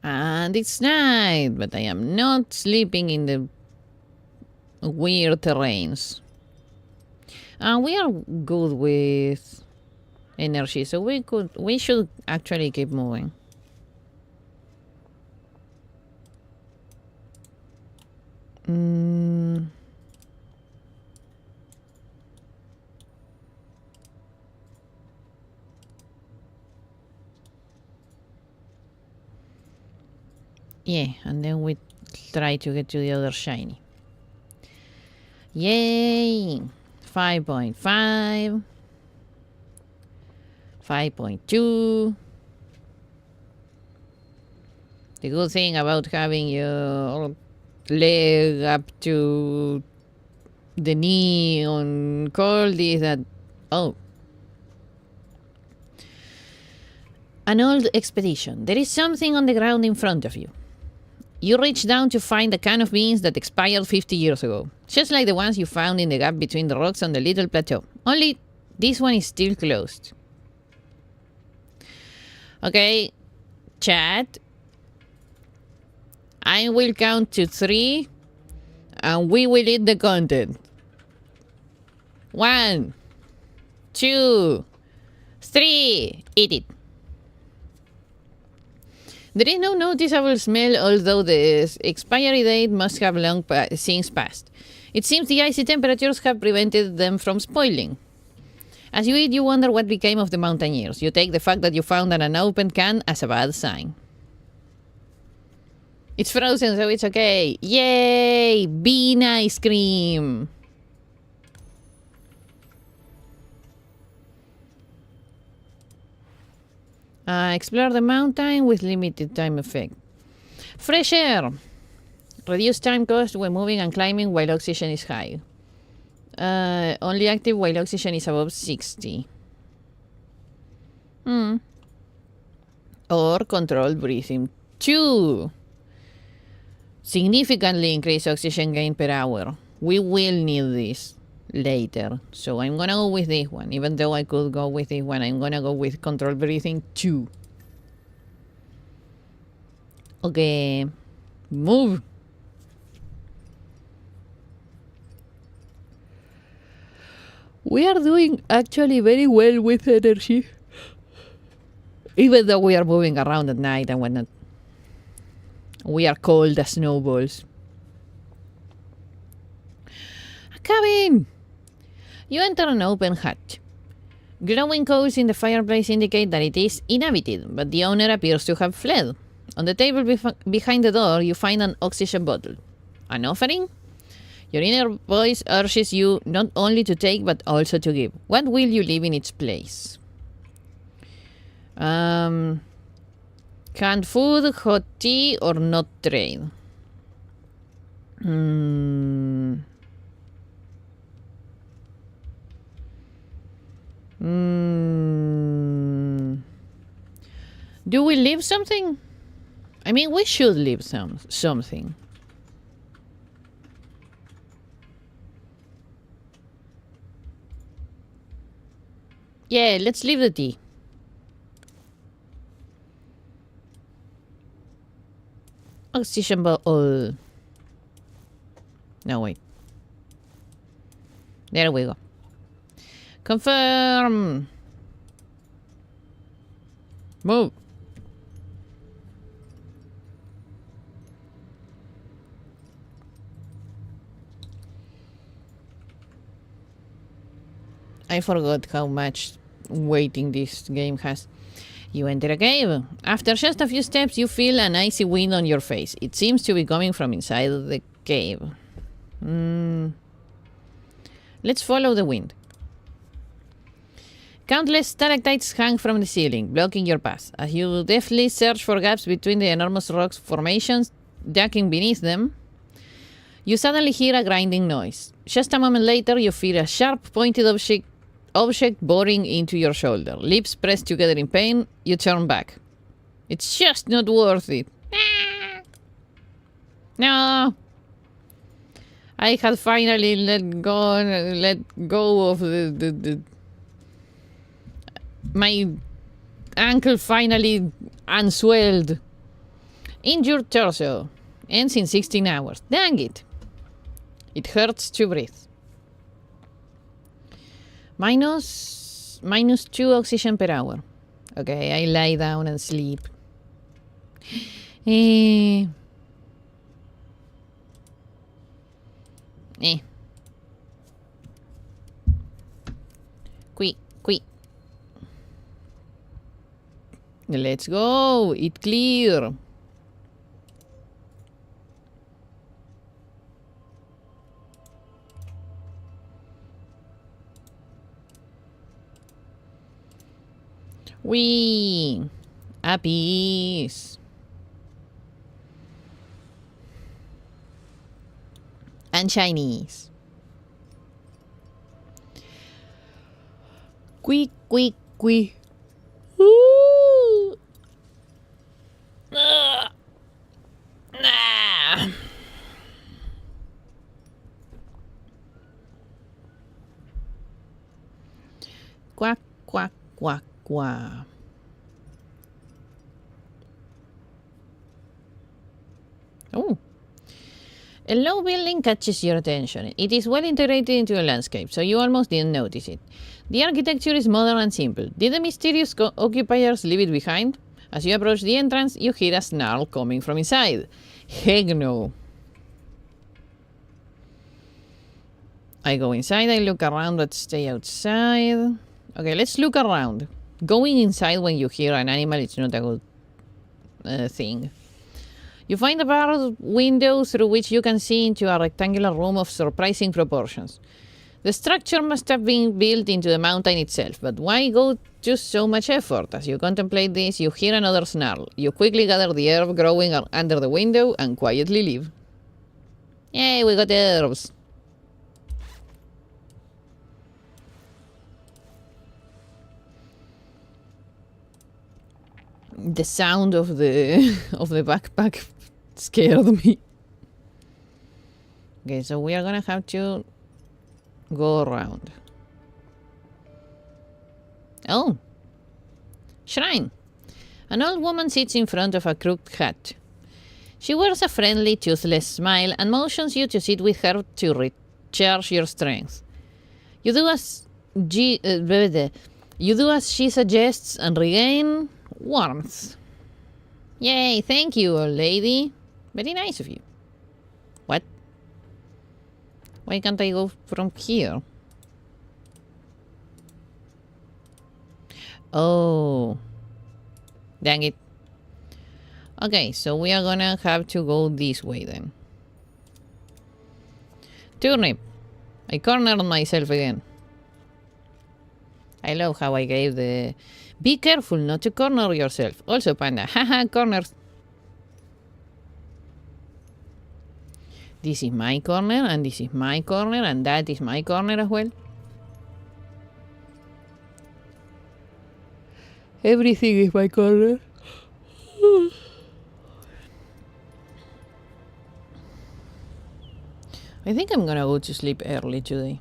Speaker 1: And it's night, but I am not sleeping in the weird terrains. We are good with energy, so we should actually keep moving. Yeah, and then we try to get to the other shiny. Yay! 5.5. 5.2. The good thing about having your leg up to the knee on cold is that... Oh. An old expedition. There is something on the ground in front of you. You reach down to find a can of beans that expired 50 years ago. Just like the ones you found in the gap between the rocks on the little plateau. Only this one is still closed. Okay, chat. I will count to 3 and we will eat the content. 1, 2, 3. Eat it. There is no noticeable smell, although the expiry date must have long since passed. It seems the icy temperatures have prevented them from spoiling. As you eat, you wonder what became of the mountaineers. You take the fact that you found an unopened can as a bad sign. It's frozen, so it's okay. Yay! Bean ice cream! Explore the mountain with limited time effect. Fresh air. Reduce time cost when moving and climbing while oxygen is high. Only active while oxygen is above 60. Or controlled breathing 2. Significantly increase oxygen gain per hour. We will need this later. So I'm gonna go with this one. Even though I could go with this one, I'm gonna go with controlled breathing 2. Okay. Move. We are doing actually very well with energy. Even though we are moving around at night and whatnot. We are cold as snowballs. A cabin! You enter an open hatch. Glowing coals in the fireplace indicate that it is inhabited, but the owner appears to have fled. On the table behind the door, you find an oxygen bottle. An offering? Your inner voice urges you not only to take, but also to give. What will you leave in its place? Canned food, hot tea, or not trade? Do we leave something? I mean, we should leave something. Yeah, let's leave the tea. Oxygen bottle. No, wait. There we go. Confirm. Move. I forgot how much waiting this game has. You enter a cave. After just a few steps, you feel an icy wind on your face. It seems to be coming from inside the cave. Let's follow the wind. Countless stalactites hang from the ceiling, blocking your path. As you deftly search for gaps between the enormous rock formations ducking beneath them, you suddenly hear a grinding noise. Just a moment later, you feel a sharp, pointed object boring into your shoulder. Lips pressed together in pain, you turn back. It's just not worth it. No! I had finally let go of my ankle finally unswelled. Injured torso. Ends in 16 hours. Dang it. It hurts to breathe. Minus 2 oxygen per hour. Okay, I lie down and sleep. Quick. Let's go. It clear. Wee. A piece. And Chinese. Quick. Ooh. Nah. Quack. Oh. A low building catches your attention. It is well integrated into a landscape, so you almost didn't notice it. The architecture is modern and simple. Did the mysterious occupiers leave it behind? As you approach the entrance, you hear a snarl coming from inside. Heck no. I go inside, I look around, but stay outside. Okay, let's look around. Going inside when you hear an animal is not a good thing. You find a barred window through which you can see into a rectangular room of surprising proportions. The structure must have been built into the mountain itself, but why go to so much effort? As you contemplate this, you hear another snarl. You quickly gather the herb growing under the window and quietly leave. Yay, we got herbs. The sound of the backpack scared me. Okay, so we are gonna have to go around. Oh, shrine. An old woman sits in front of a crooked hut. She wears a friendly, toothless smile and motions you to sit with her to recharge your strength. You do as she suggests and regain warmth. Yay, thank you, old lady. Very nice of you. What? Why can't I go from here? Oh. Dang it. Okay, so we are gonna have to go this way then. Turnip. I cornered myself again. I love how I gave the... Be careful not to corner yourself. Also, Panda. Haha, corners. This is my corner, and this is my corner, and that is my corner as well. Everything is my corner. I think I'm gonna go to sleep early today.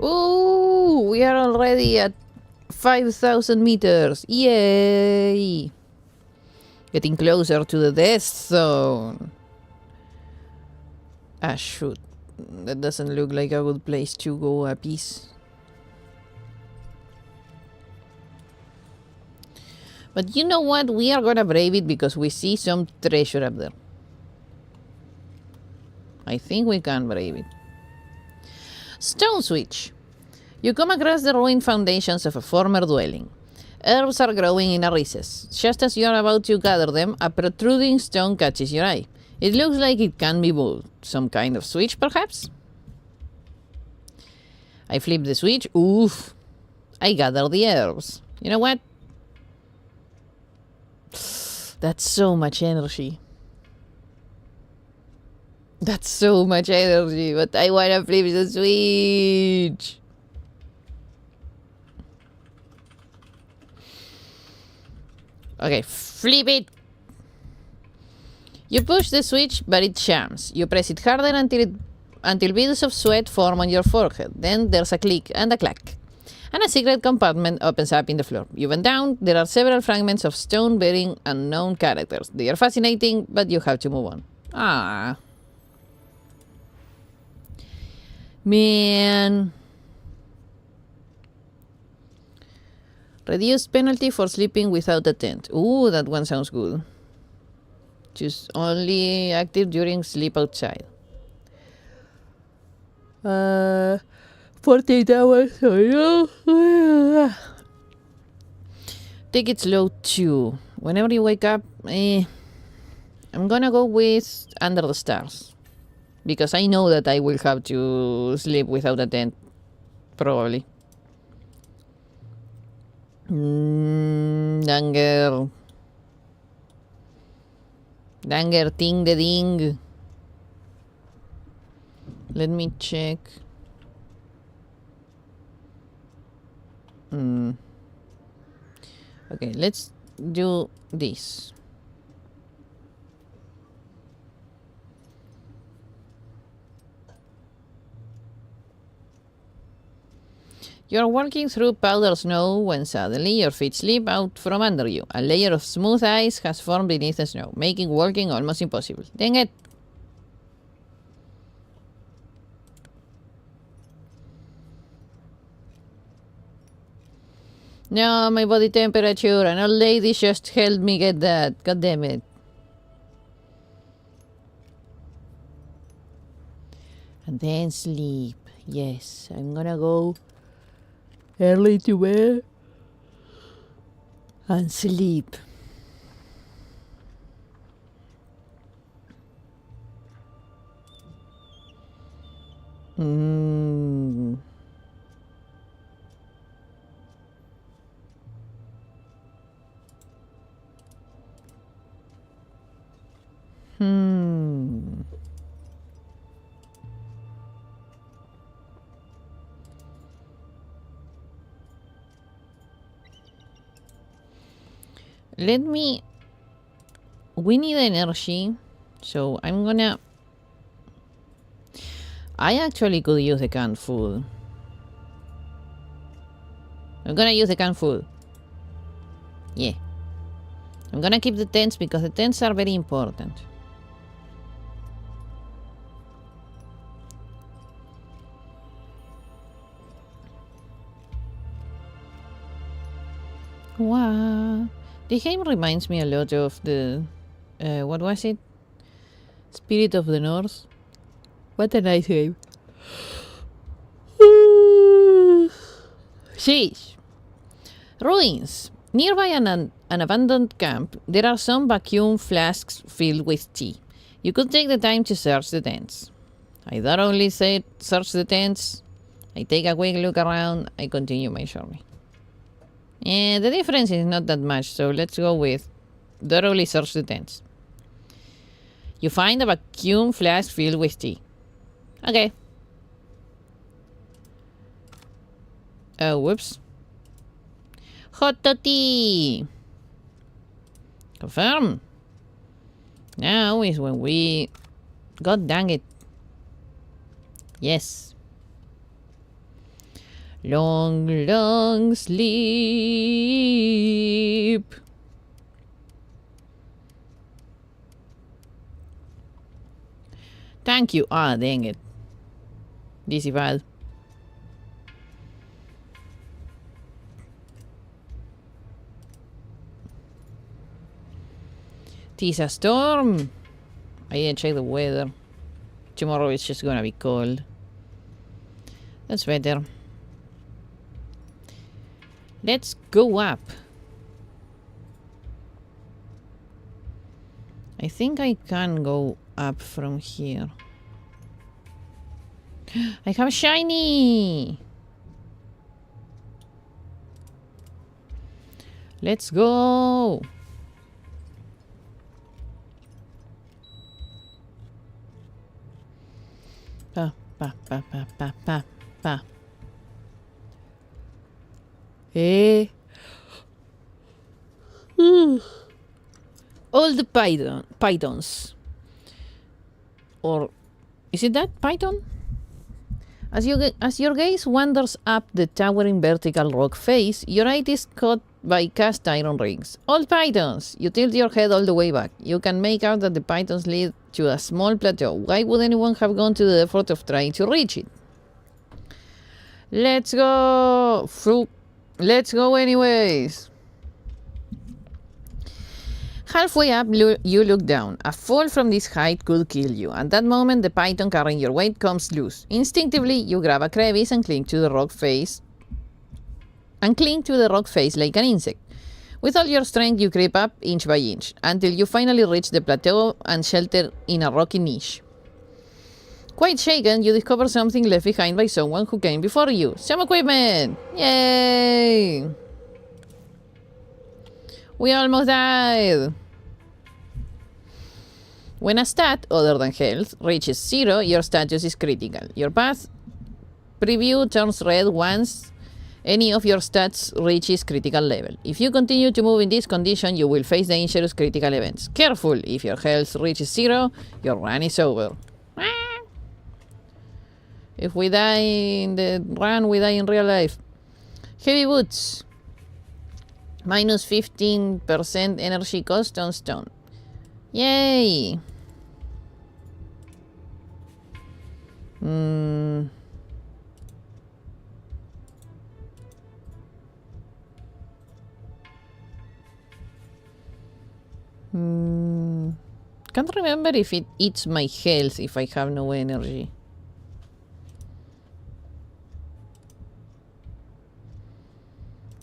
Speaker 1: Oh, we are already at 5,000 meters. Yay! Getting closer to the death zone. Ah, shoot. That doesn't look like a good place to go a piece. But you know what? We are gonna brave it because we see some treasure up there. I think we can brave it. Stone switch. You come across the ruined foundations of a former dwelling. Herbs are growing in a recess. Just as you are about to gather them, a protruding stone catches your eye. It looks like it can be moved. Some kind of switch, perhaps? I flip the switch. Oof. I gather the herbs. You know what? That's so much energy. That's so much energy, but I want to flip the switch. Okay, flip it. You push the switch, but it jams. You press it harder until beads of sweat form on your forehead. Then there's a click and a clack. And a secret compartment opens up in the floor. You bend down. There are several fragments of stone bearing unknown characters. They are fascinating, but you have to move on. Ah. Man. Reduced penalty for sleeping without a tent. Ooh, that one sounds good. Choose only active during sleep outside. 48 hours. Take it slow too. Whenever you wake up, I'm gonna go with Under the Stars. Because I know that I will have to sleep without a tent. Probably. Danger. Danger ting the ding. Let me check. Okay, let's do this. You're walking through powdered snow when suddenly your feet slip out from under you. A layer of smooth ice has formed beneath the snow, making walking almost impossible. Dang it! No, my body temperature. An old lady just helped me get that. God damn it. And then sleep. Yes, I'm gonna go early to bed and sleep. We need energy, so I'm gonna... I actually could use the canned food. I'm gonna use the canned food. Yeah. I'm gonna keep the tents because the tents are very important. Wow. The game reminds me a lot of the... what was it? Spirit of the North. What a nice game. Sheesh. Ruins. Nearby an abandoned camp, there are some vacuum flasks filled with tea. You could take the time to search the tents. I thoroughly search the tents. I take a quick look around. I continue my journey. The difference is not that much, so let's go with thoroughly search the tents. You find a vacuum flask filled with tea. Okay. Oh, whoops. Hot tea. Confirm. Now is when we... God dang it. Yes. Long, long sleep. Thank you. Ah, dang it. This is bad. Tis a storm. I didn't check the weather. Tomorrow it's just gonna be cold. That's better. Let's go up. I think I can go up from here. I have a shiny! Let's go! Pa, pa, pa, pa, pa, pa, pa. Eh? All the pythons. Or is it that python? As your gaze wanders up the towering vertical rock face, your eye is caught by cast iron rings. All pythons! You tilt your head all the way back. You can make out that the pythons lead to a small plateau. Why would anyone have gone to the effort of trying to reach it? Let's go! Let's go anyways! Halfway up, you look down. A fall from this height could kill you. At that moment, the python carrying your weight comes loose. Instinctively, you grab a crevice and cling to the rock face. Like an insect. With all your strength, you creep up inch by inch, until you finally reach the plateau and shelter in a rocky niche. Quite shaken, you discover something left behind by someone who came before you. Some equipment! Yay! We almost died! When a stat, other than health, reaches 0, your status is critical. Your path preview turns red once any of your stats reaches critical level. If you continue to move in this condition, you will face dangerous critical events. Careful! If your health reaches 0, your run is over. If we die in the run, we die in real life. Heavy boots. Minus 15% energy cost on stone. Yay! Can't remember if it eats my health if I have no energy.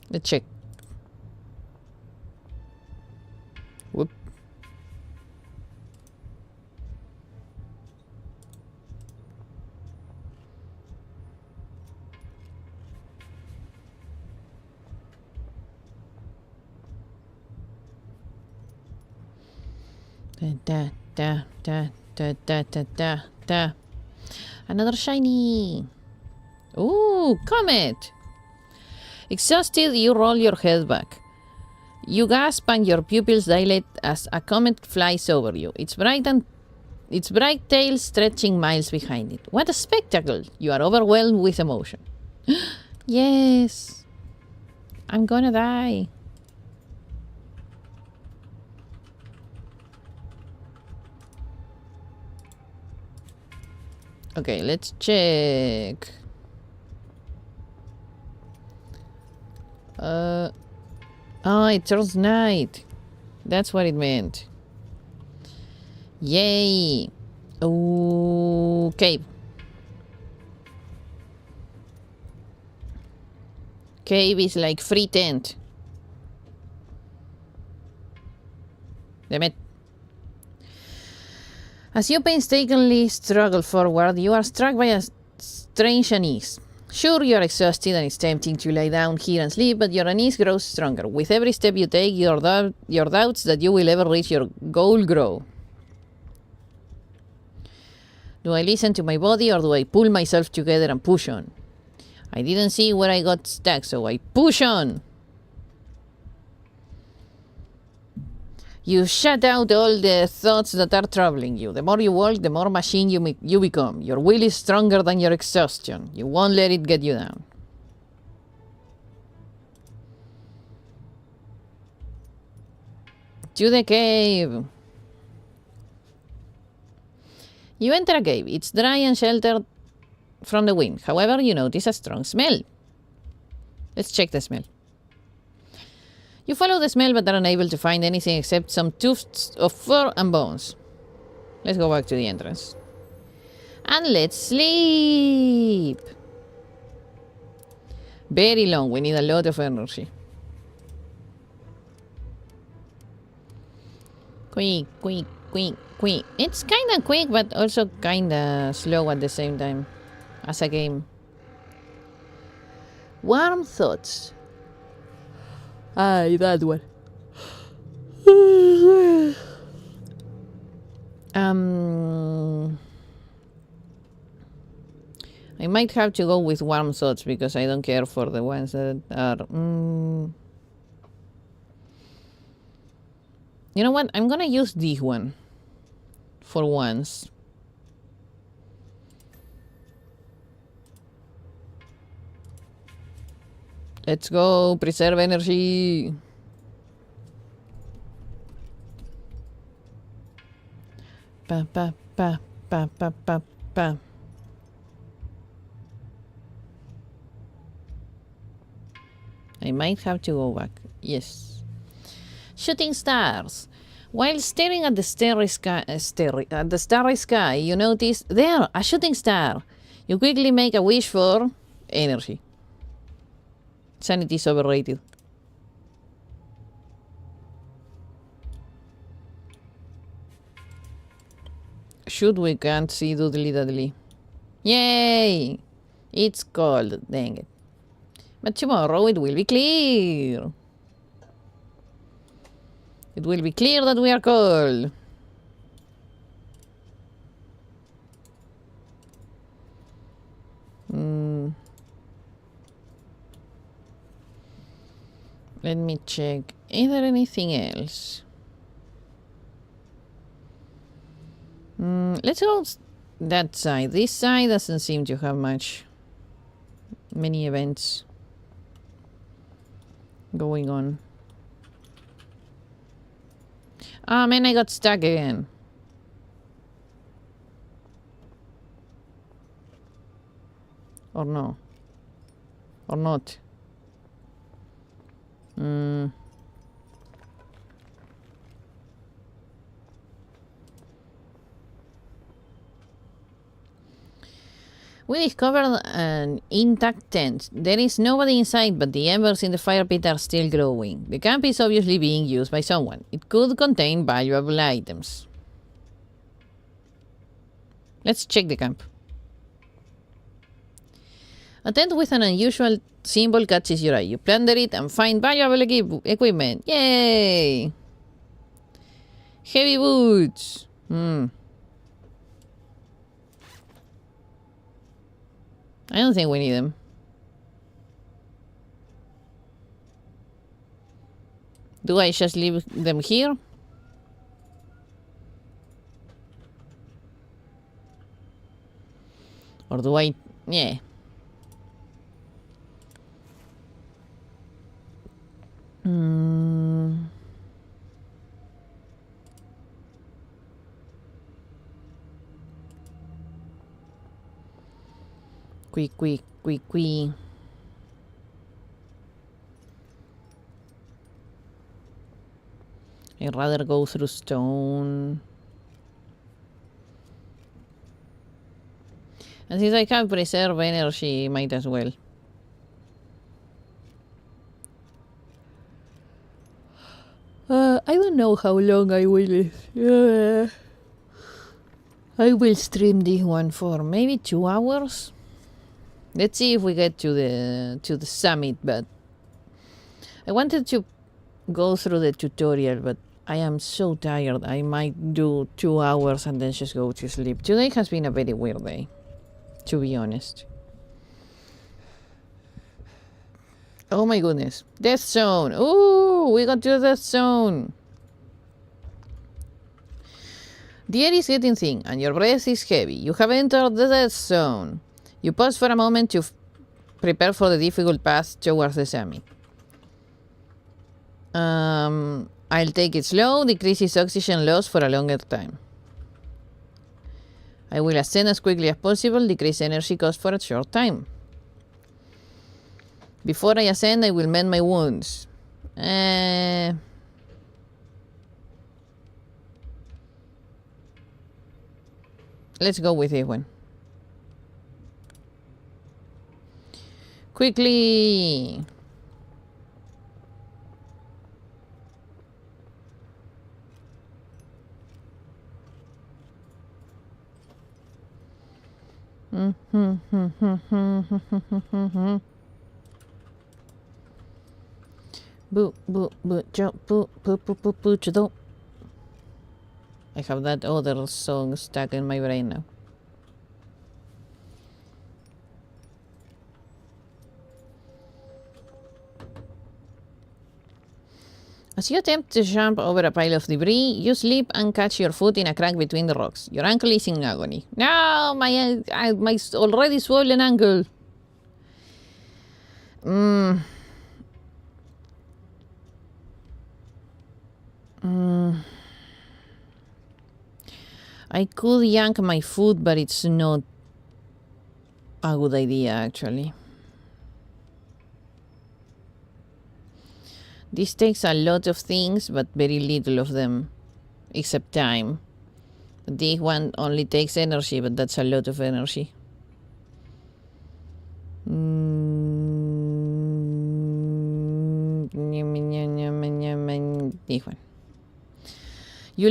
Speaker 1: Let's check. Whoop. Da. Another shiny. Ooh, comet. Exhausted, you roll your head back. You gasp and your pupils dilate as a comet flies over you. Its bright tail stretching miles behind it. What a spectacle! You are overwhelmed with emotion. Yes. I'm gonna die. Okay, let's check. Oh, it turns night. That's what it meant. Yay. Oh, cave. Cave is like free tent. Damn it. As you painstakingly struggle forward, you are struck by a strange unease. Sure, you are exhausted and it's tempting to lie down here and sleep, but your unease grows stronger. With every step you take, your doubts that you will ever reach your goal grow. Do I listen to my body or do I pull myself together and push on? I didn't see where I got stuck, so I push on! You shut out all the thoughts that are troubling you. The more you walk, the more machine you become. Your will is stronger than your exhaustion. You won't let it get you down. To the cave. You enter a cave. It's dry and sheltered from the wind. However, you notice a strong smell. Let's check the smell. You follow the smell but are unable to find anything except some tufts of fur and bones. Let's go back to the entrance. And let's sleep. Very long. We need a lot of energy. Quick, quick, quick, quick. It's kind of quick, but also kind of slow at the same time. As a game. Warm thoughts. Aye, that one. I might have to go with warm thoughts because I don't care for the ones that are... You know what? I'm gonna use this one. For once. Let's go. Preserve energy. Pa, pa, pa, pa, pa, pa, pa. I might have to go back. Yes. Shooting stars. While staring at the starry sky, you notice there, a shooting star. You quickly make a wish for energy. Sanity is overrated. Shoot, we can't see doodly doodly. Yay! It's cold, dang it. But tomorrow it will be clear. It will be clear that we are cold. Let me check. Is there anything else? Let's go that side. This side doesn't seem to have many events going on. Ah, man, I got stuck again. Or no. Or not. We discovered an intact tent. There is nobody inside, but the embers in the fire pit are still glowing. The camp is obviously being used by someone. It could contain valuable items. Let's check the camp. A tent with an unusual symbol catches your eye. You plunder it and find valuable equipment. Yay! Heavy boots. I don't think we need them. Do I just leave them here? Or do I... Yeah. Quick. I'd rather go through stone. And since I can preserve energy, might as well. I don't know how long I will. I will stream this one for maybe 2 hours. Let's see if we get to the summit, but I wanted to go through the tutorial, but I am so tired. I might do 2 hours and then just go to sleep. Today has been a very weird day, to be honest. Oh my goodness. Death zone. Ooh, we got to the death zone. The air is getting thin and your breath is heavy. You have entered the death zone. You pause for a moment to prepare for the difficult path towards the summit. I'll take it slow, decreases oxygen loss for a longer time. I will ascend as quickly as possible, decrease energy cost for a short time. Before I ascend, I will mend my wounds. Let's go with this one. Quickly! Boo, boo, boo, jump, boo, boo, boo, boo, boo, chado. I have that other song stuck in my brain now. As you attempt to jump over a pile of debris, you slip and catch your foot in a crack between the rocks. Your ankle is in agony. No, my already swollen ankle. I could yank my foot, but it's not a good idea, actually. This takes a lot of things, but very little of them, except time. This one only takes energy, but that's a lot of energy. This one. You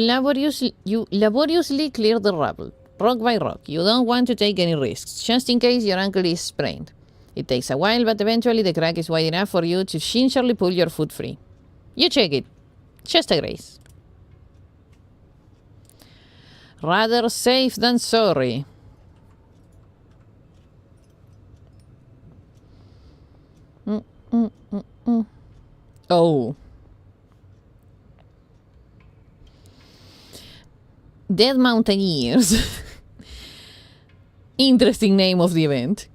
Speaker 1: laboriously clear the rubble, rock by rock. You don't want to take any risks, just in case your ankle is sprained. It takes a while, but eventually the crack is wide enough for you to gingerly pull your foot free. You check it. Just a grace. Rather safe than sorry. Oh. Dead Mountaineers. Interesting name of the event.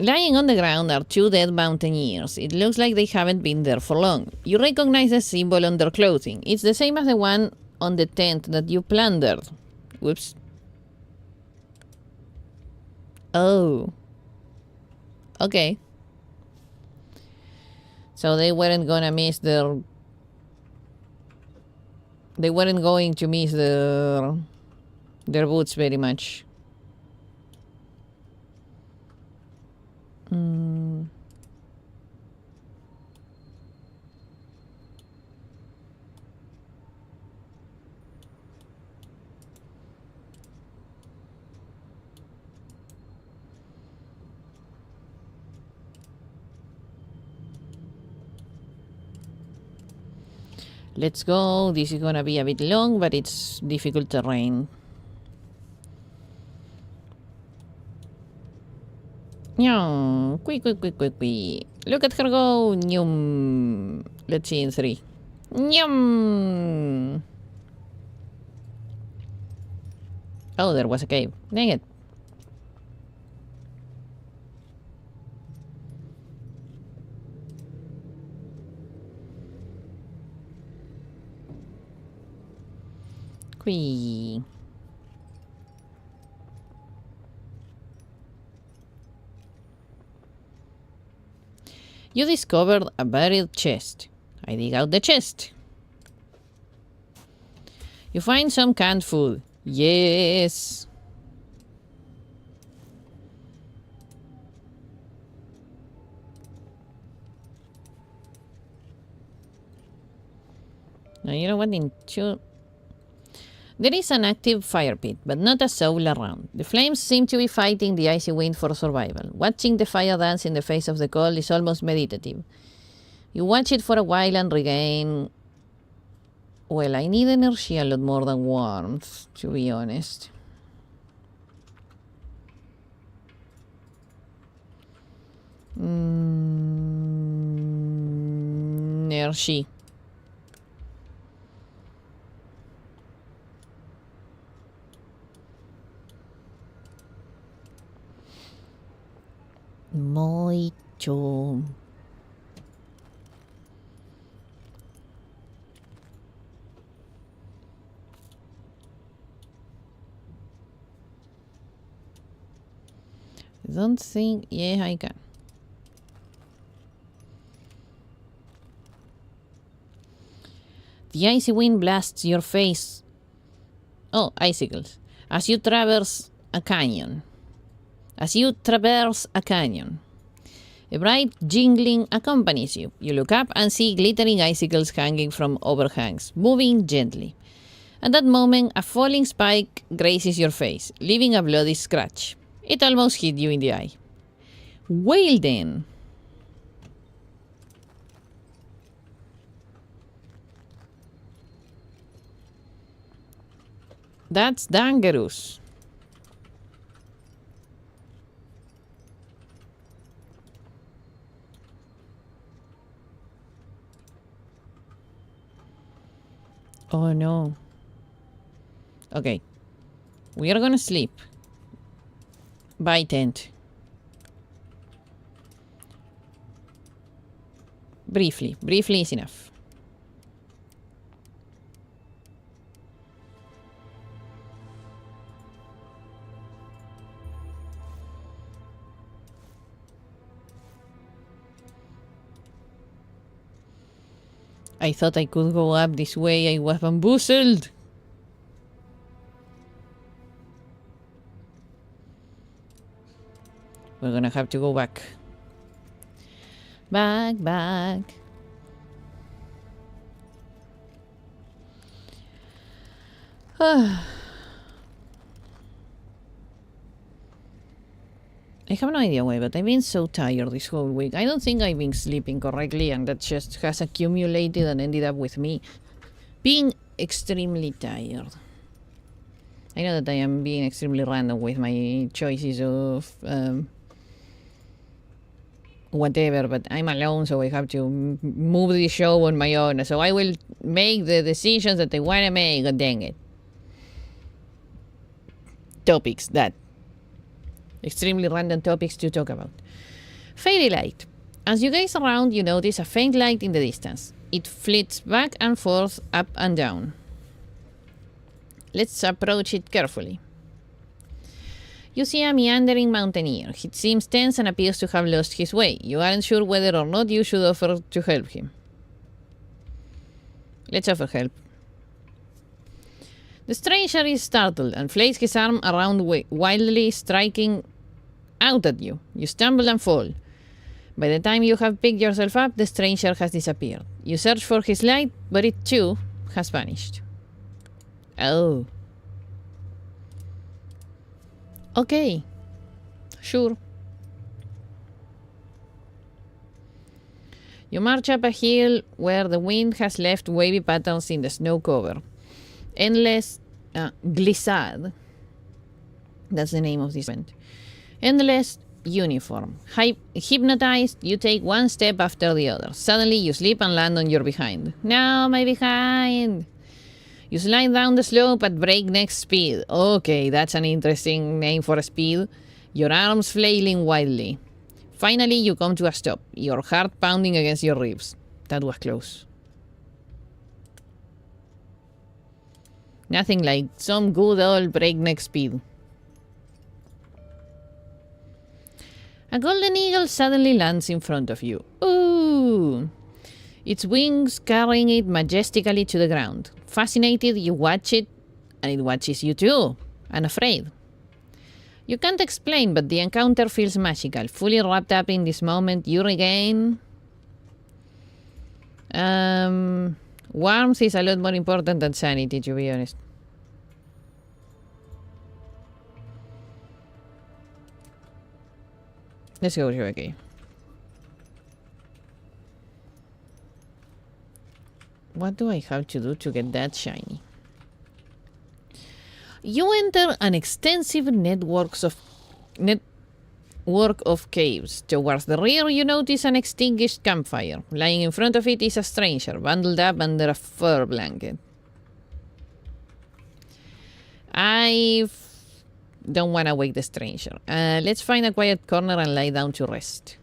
Speaker 1: Lying on the ground are two dead mountaineers. It looks like they haven't been there for long. You recognize the symbol on their clothing. It's the same as the one on the tent that you plundered. Whoops. Oh. Okay. So they weren't gonna miss their... They weren't going to miss their boots very much. Let's go. This is gonna be a bit long, but it's difficult terrain. Nyum. Quick. Look at her go. Nyum. Let's see in 3. Nyum. Oh, there was a cave. Dang it. Whee. You discovered a buried chest. I dig out the chest. You find some canned food. Yes. Now, you know what? There is an active fire pit, but not a soul around. The flames seem to be fighting the icy wind for survival. Watching the fire dance in the face of the cold is almost meditative. You watch it for a while and regain... Well, I need energy a lot more than warmth, to be honest. Energy. Mucho. I don't think... Yeah, I can. The icy wind blasts your face. Oh, icicles. As you traverse a canyon. A bright jingling accompanies you. You look up and see glittering icicles hanging from overhangs, moving gently. At that moment, a falling spike grazes your face, leaving a bloody scratch. It almost hit you in the eye. Well then. That's dangerous. Oh no. Okay. We are gonna sleep. By tent. Briefly. Briefly is enough. I thought I could go up this way. I was bamboozled. We're gonna have to go back. Back. I have no idea why, but I've been so tired this whole week. I don't think I've been sleeping correctly, and that just has accumulated and ended up with me being extremely tired. I know that I am being extremely random with my choices of whatever, but I'm alone, so I have to move the show on my own. So I will make the decisions that I want to make. God dang it. Topics that. Extremely random topics to talk about. Fairy light. As you gaze around, you notice a faint light in the distance. It flits back and forth, up and down. Let's approach it carefully. You see a meandering mountaineer. He seems tense and appears to have lost his way. You aren't sure whether or not you should offer to help him. Let's offer help. The stranger is startled and flings his arm around wildly, striking out at you. You stumble and fall. By the time you have picked yourself up, the stranger has disappeared. You search for his light, but it too has vanished. Oh. Okay. Sure. You march up a hill where the wind has left wavy patterns in the snow cover. Endless glissade. That's the name of this event. Endless uniform. Hypnotized, you take one step after the other. Suddenly you slip and land on your behind. No, my behind! You slide down the slope at breakneck speed. Okay, that's an interesting name for a speed. Your arms flailing wildly. Finally, you come to a stop, your heart pounding against your ribs. That was close. Nothing like some good old breakneck speed. A golden eagle suddenly lands in front of you. Ooh! Its wings carrying it majestically to the ground. Fascinated, you watch it, and it watches you too, unafraid. You can't explain, but the encounter feels magical. Fully wrapped up in this moment, you regain... warmth is a lot more important than sanity, to be honest. Let's go here, okay. What do I have to do to get that shiny? You enter an extensive network of caves. Towards the rear, you notice an extinguished campfire. Lying in front of it is a stranger, bundled up under a fur blanket. I don't want to wake the stranger. Let's find a quiet corner and lie down to rest.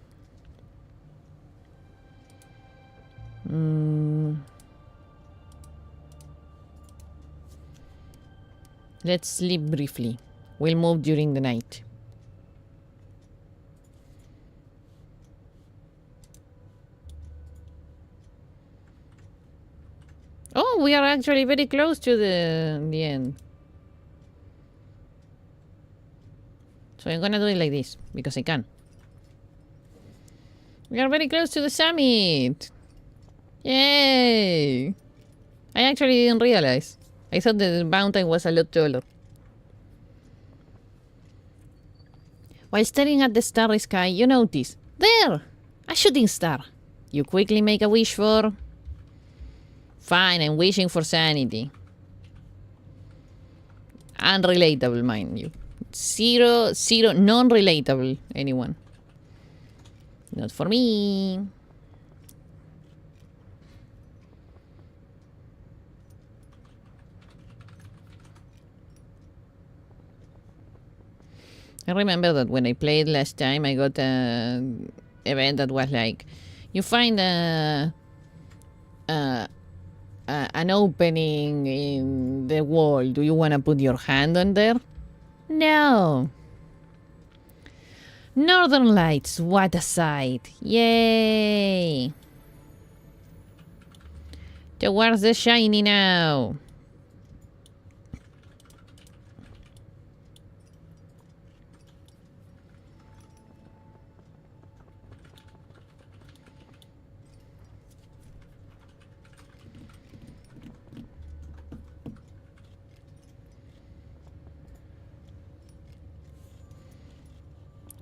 Speaker 1: Let's sleep briefly. We'll move during the night. Oh, we are actually very close to the end. So I'm gonna do it like this, because I can. We are very close to the summit. Yay! I actually didn't realize. I thought the mountain was a lot taller. While staring at the starry sky, you notice, there! A shooting star. You quickly make a wish for... Fine, I'm wishing for sanity. Unrelatable, mind you. Zero, non-relatable, anyone. Not for me. I remember that when I played last time, I got an event that was like, you find an opening in the wall. Do you want to put your hand on there? No. Northern Lights, what a sight. Yay. Towards the shiny now.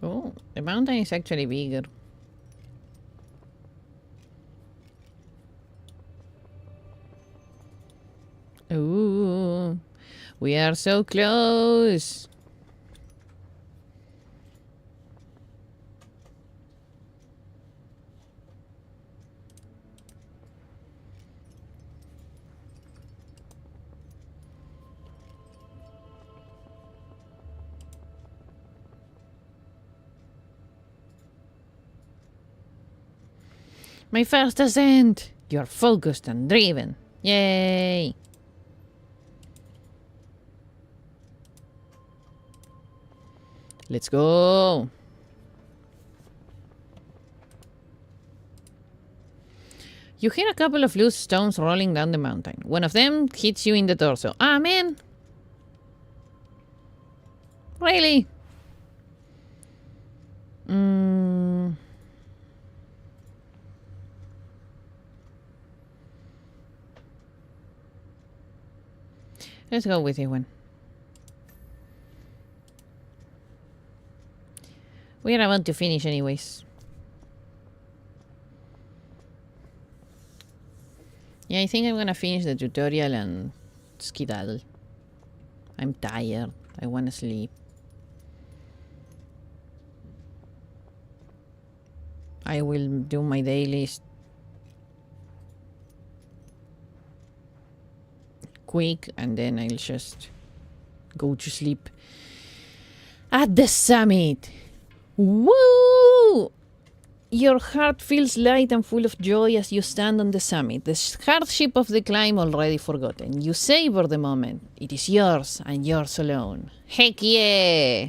Speaker 1: Oh, the mountain is actually bigger. Ooh, we are so close. My first ascent! You're focused and driven. Yay! Let's go! You hear a couple of loose stones rolling down the mountain. One of them hits you in the torso. Ah, man! Really? Let's go with you one. We are about to finish anyways. Yeah, I think I'm gonna finish the tutorial and skedaddle. I'm tired. I wanna sleep. I will do my dailies quick and then I'll just go to sleep at the summit. Woo! Your heart feels light and full of joy as you stand on the summit, the hardship of the climb already forgotten. You savor the moment. It is yours and yours alone. Heck yeah!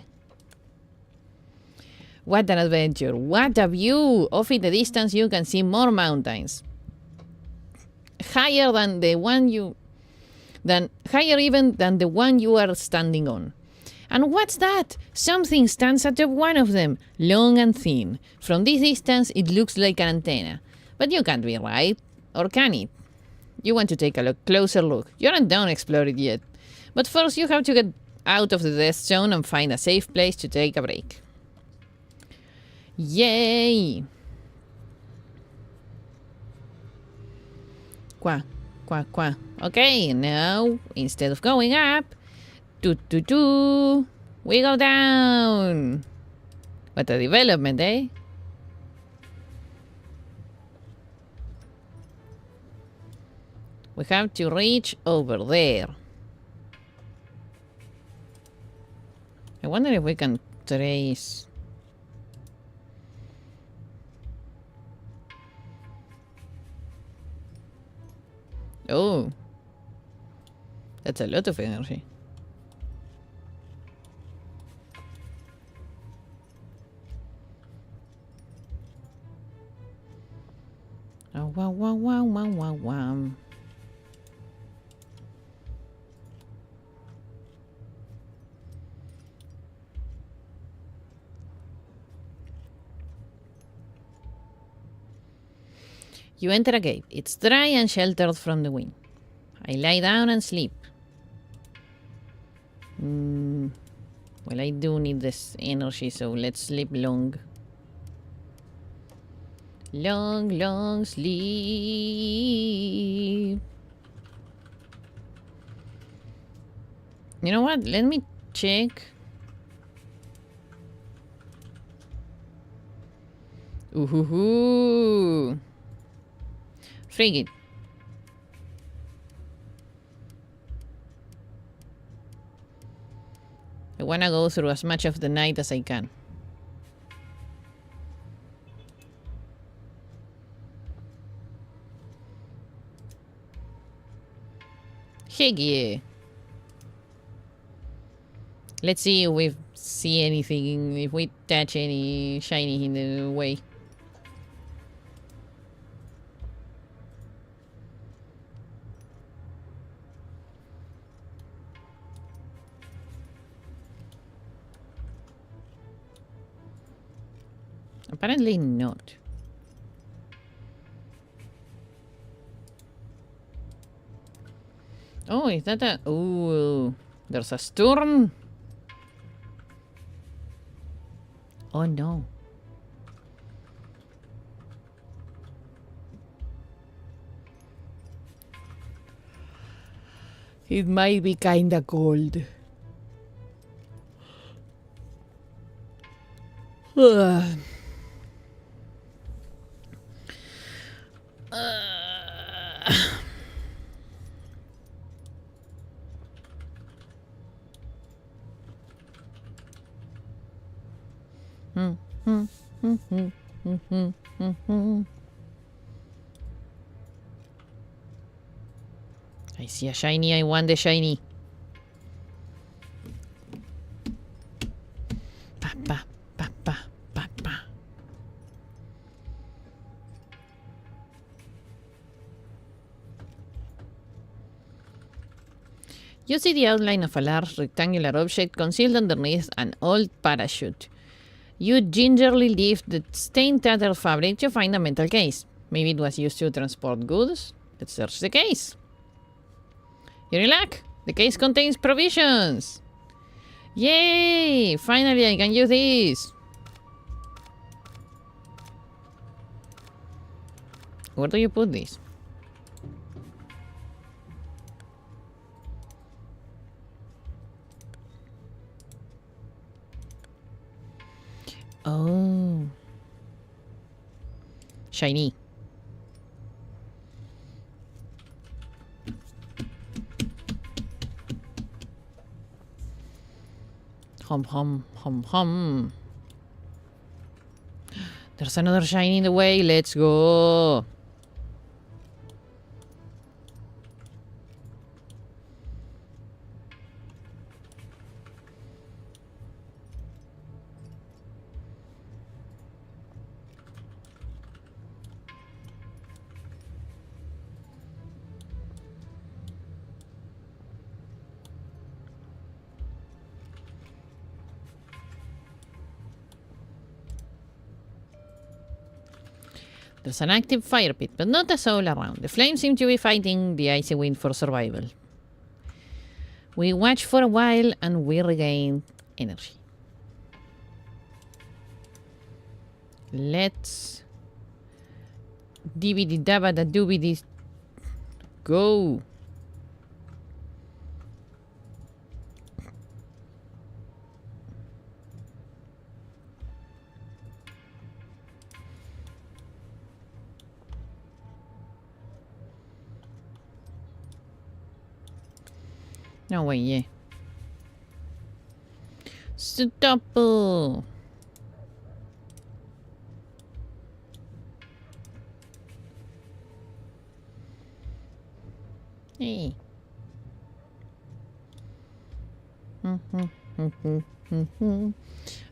Speaker 1: What an adventure. What a view! Off in the distance you can see more mountains. Higher than the one you... higher even than the one you are standing on. And what's that? Something stands atop one of them, long and thin. From this distance, it looks like an antenna. But you can't be right. Or can it? You want to take a closer look. You aren't done exploring yet. But first, you have to get out of the death zone and find a safe place to take a break. Yay! Quack, quack, quack. Okay, now, instead of going up, we go down. What a development, eh? We have to reach over there. I wonder if we can trace... Oh. That's a lot of energy. Oh, wow, wow, wow, wow, wow, wow. You enter a cave. It's dry and sheltered from the wind. I lie down and sleep. Well, I do need this energy, so let's sleep long. Long, long sleep. You know what? Let me check. Ooh-hoo-hoo. Frigate. I wanna go through as much of the night as I can. Heck yeah. Let's see if we see anything, if we touch any shiny in the way. Apparently not. Oh, is that a... Ooh, there's a storm. Oh no. It might be kinda cold. I see a shiny, I want the shiny. Pa, pa, pa, pa, pa, pa. You see the outline of a large rectangular object concealed underneath an old parachute. You gingerly lift the stained tattered fabric to find a metal case. Maybe it was used to transport goods. Let's search the case. You're in luck! The case contains provisions! Yay! Finally I can use this! Where do you put this? Oh. Shiny. Hum, hum, hum, hum. There's another shiny in the way. Let's go. There's an active fire pit, but not a soul around. The flames seem to be fighting the icy wind for survival. We watch for a while and we regain energy. Let's dibbidi dabba da doobidi go. No way, yeah. Stop. Hey.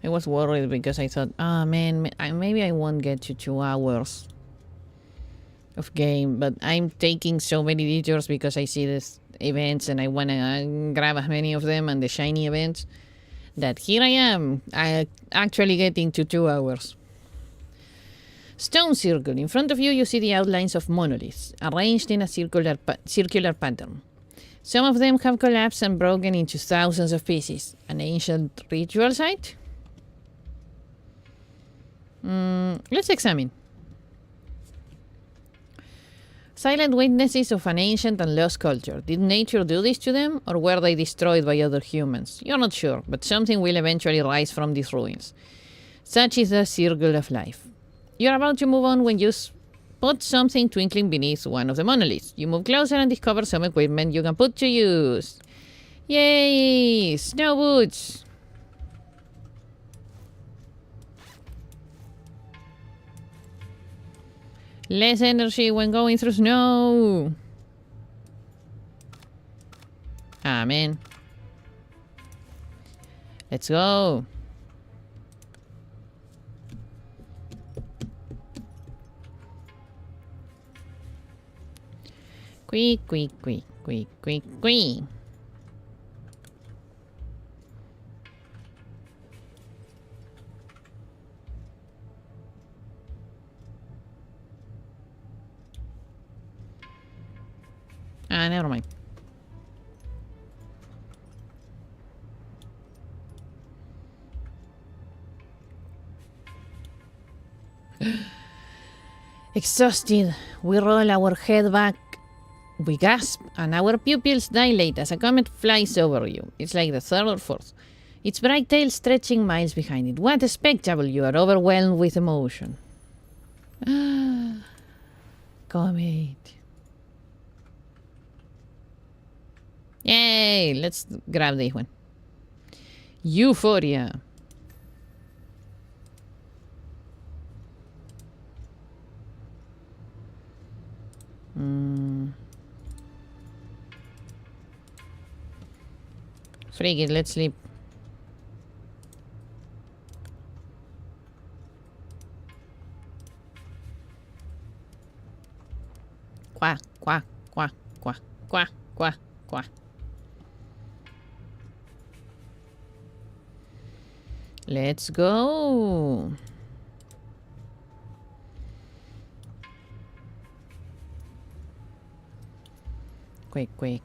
Speaker 1: I was worried because I thought, ah, man, maybe I won't get to 2 hours of game, but I'm taking so many detours because I see this events and I want to grab as many of them and the shiny events that here I am actually getting to 2 hours. Stone circle. In front of you, you see the outlines of monoliths, arranged in a circular pattern. Some of them have collapsed and broken into thousands of pieces. An ancient ritual site? Let's examine. Silent witnesses of an ancient and lost culture. Did nature do this to them, or were they destroyed by other humans? You're not sure, but something will eventually rise from these ruins. Such is the circle of life. You're about to move on when you spot something twinkling beneath one of the monoliths. You move closer and discover some equipment you can put to use. Yay! Snow boots! Less energy when going through snow. Amen. Let's go. Quick. Never mind. Exhausted, we roll our head back. We gasp, and our pupils dilate as a comet flies over you. It's like the third or fourth. Its bright tail stretching miles behind it. What a spectacle! You are overwhelmed with emotion. Comet. Yay! Let's grab this one. Euphoria. Freak it, let's sleep. Quack, quack, quack, quack, quack, quack, quack. Let's go. Quick. I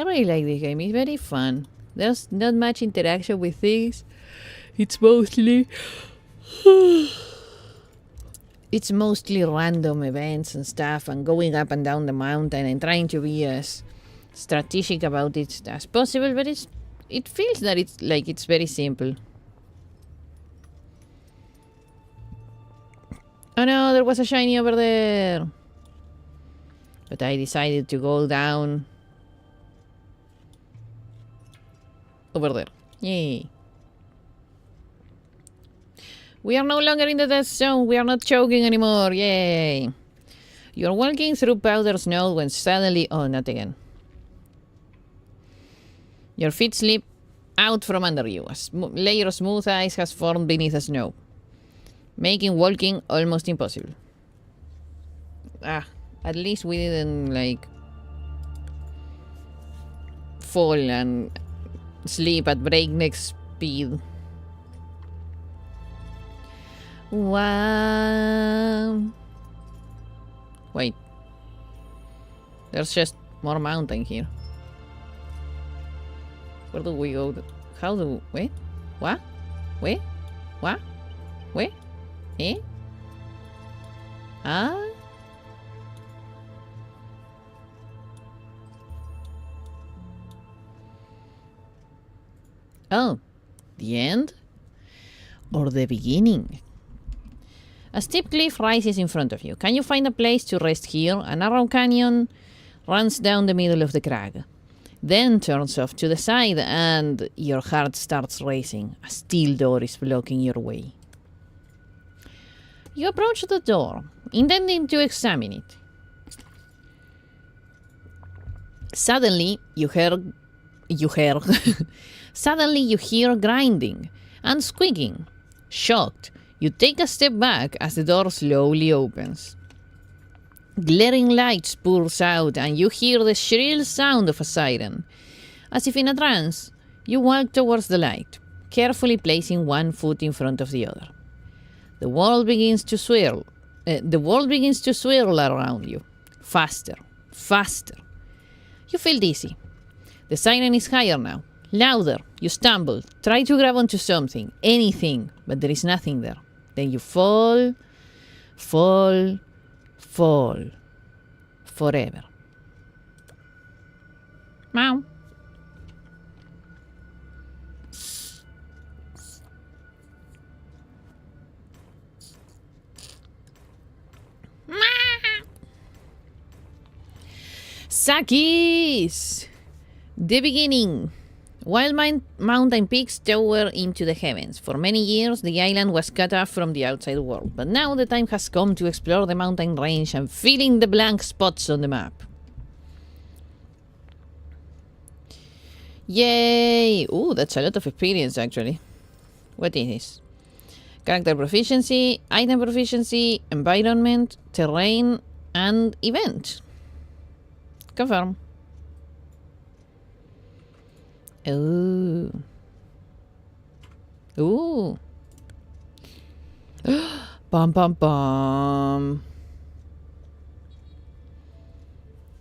Speaker 1: really like this game. It's very fun. There's not much interaction with things. It's mostly random events and stuff, and going up and down the mountain and trying to be as strategic about it as possible. But it feels that it's very simple. Oh no, there was a shiny over there. But I decided to go down over there. Yay. We are no longer in the death zone. We are not choking anymore. Yay. You're walking through powder snow when suddenly... Oh, not again. Your feet slip out from under you. A layer of smooth ice has formed beneath the snow, making walking almost impossible. At least we didn't, like, fall and sleep at breakneck speed. Wow. Wait. There's just more mountain here. Where do we go? How do... Wait? What? Wait? What? Wait? Eh? Ah? Oh. The end? Or the beginning? A steep cliff rises in front of you. Can you find a place to rest here? A narrow canyon runs down the middle of the crag, then turns off to the side, and your heart starts racing. A steel door is blocking your way. You approach the door, intending to examine it. Suddenly, you hear grinding and squeaking. Shocked, you take a step back as the door slowly opens. Glaring light pours out, and you hear the shrill sound of a siren. As if in a trance, you walk towards the light, carefully placing one foot in front of the other. The world begins to swirl. Around you. Faster, faster. You feel dizzy. The siren is higher now, louder. You stumble, try to grab onto something, anything, but there is nothing there. Then you fall, fall, fall, forever. Meow. Sakis! The beginning. While mountain peaks tower into the heavens, for many years the island was cut off from the outside world, but now the time has come to explore the mountain range and fill in the blank spots on the map. Yay! Ooh, that's a lot of experience actually. What is this? Character proficiency, item proficiency, environment, terrain, and event. Confirm. Ooh. Ooh. Bum bum bum.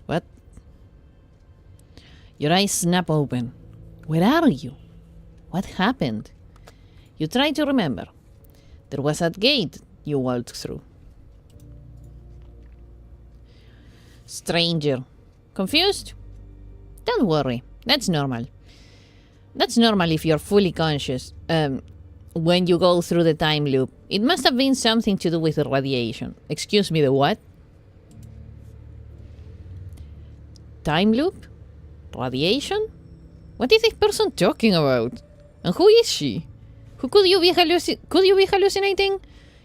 Speaker 1: What? Your eyes snap open. Where are you? What happened? You try to remember. There was that gate you walked through. Stranger. Confused? Don't worry. That's normal. That's normal if you're fully conscious. When you go through the time loop. It must have been something to do with the radiation. Excuse me, the what? Time loop? Radiation? What is this person talking about? And who is she? Who could you be hallucinating?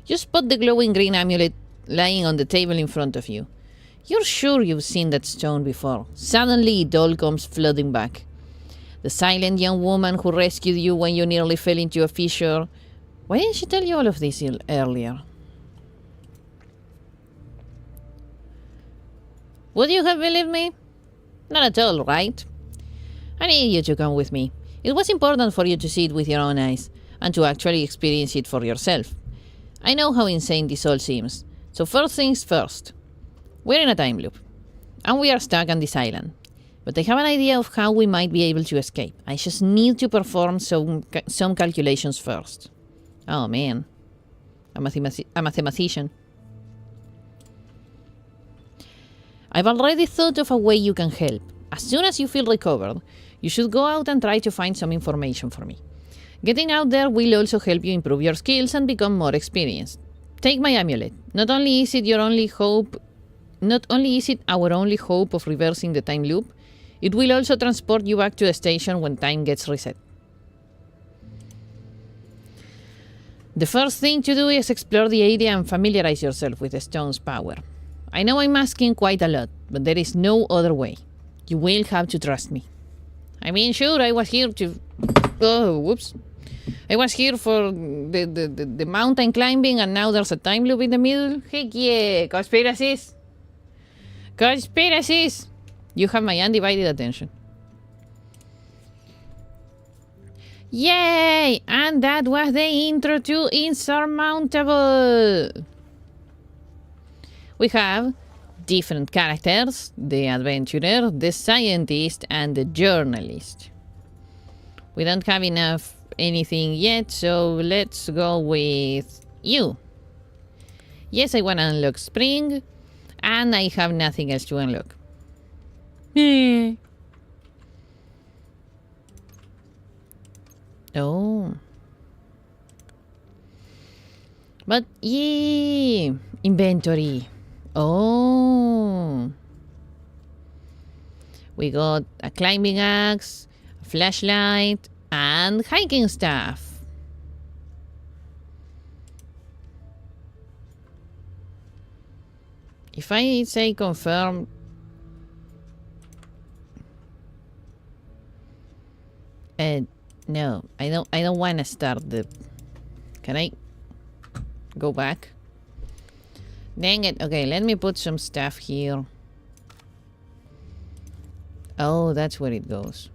Speaker 1: You spot the glowing green amulet lying on the table in front of you. You're sure you've seen that stone before. Suddenly it all comes flooding back. The silent young woman who rescued you when you nearly fell into a fissure. Why didn't she tell you all of this earlier? Would you have believed me? Not at all, right? I need you to come with me. It was important for you to see it with your own eyes, and to actually experience it for yourself. I know how insane this all seems, so first things first. We're in a time loop, and we are stuck on this island. But I have an idea of how we might be able to escape. I just need to perform some calculations first. Oh man, a mathematician. I've already thought of a way you can help. As soon as you feel recovered, you should go out and try to find some information for me. Getting out there will also help you improve your skills and become more experienced. Take my amulet. Not only is it our only hope of reversing the time loop, it will also transport you back to the station when time gets reset. The first thing to do is explore the area and familiarize yourself with the stone's power. I know I'm asking quite a lot, but there is no other way. You will have to trust me. I mean, sure, I was here to... Oh, whoops. I was here for the mountain climbing, and now there's a time loop in the middle. Heck yeah, conspiracies. Conspiracies. You have my undivided attention. Yay! And that was the intro to Insurmountable. We have different characters: the adventurer, the scientist, and the journalist. We don't have anything yet, so let's go with you. Yes, I want to unlock spring, and I have nothing else to unlock. Oh. But yeah, inventory. Oh. We got a climbing axe, a flashlight, and hiking staff. If I say confirm, no, I don't want to start the... Can I go back? Dang it. Okay, let me put some stuff here. Oh, that's where it goes.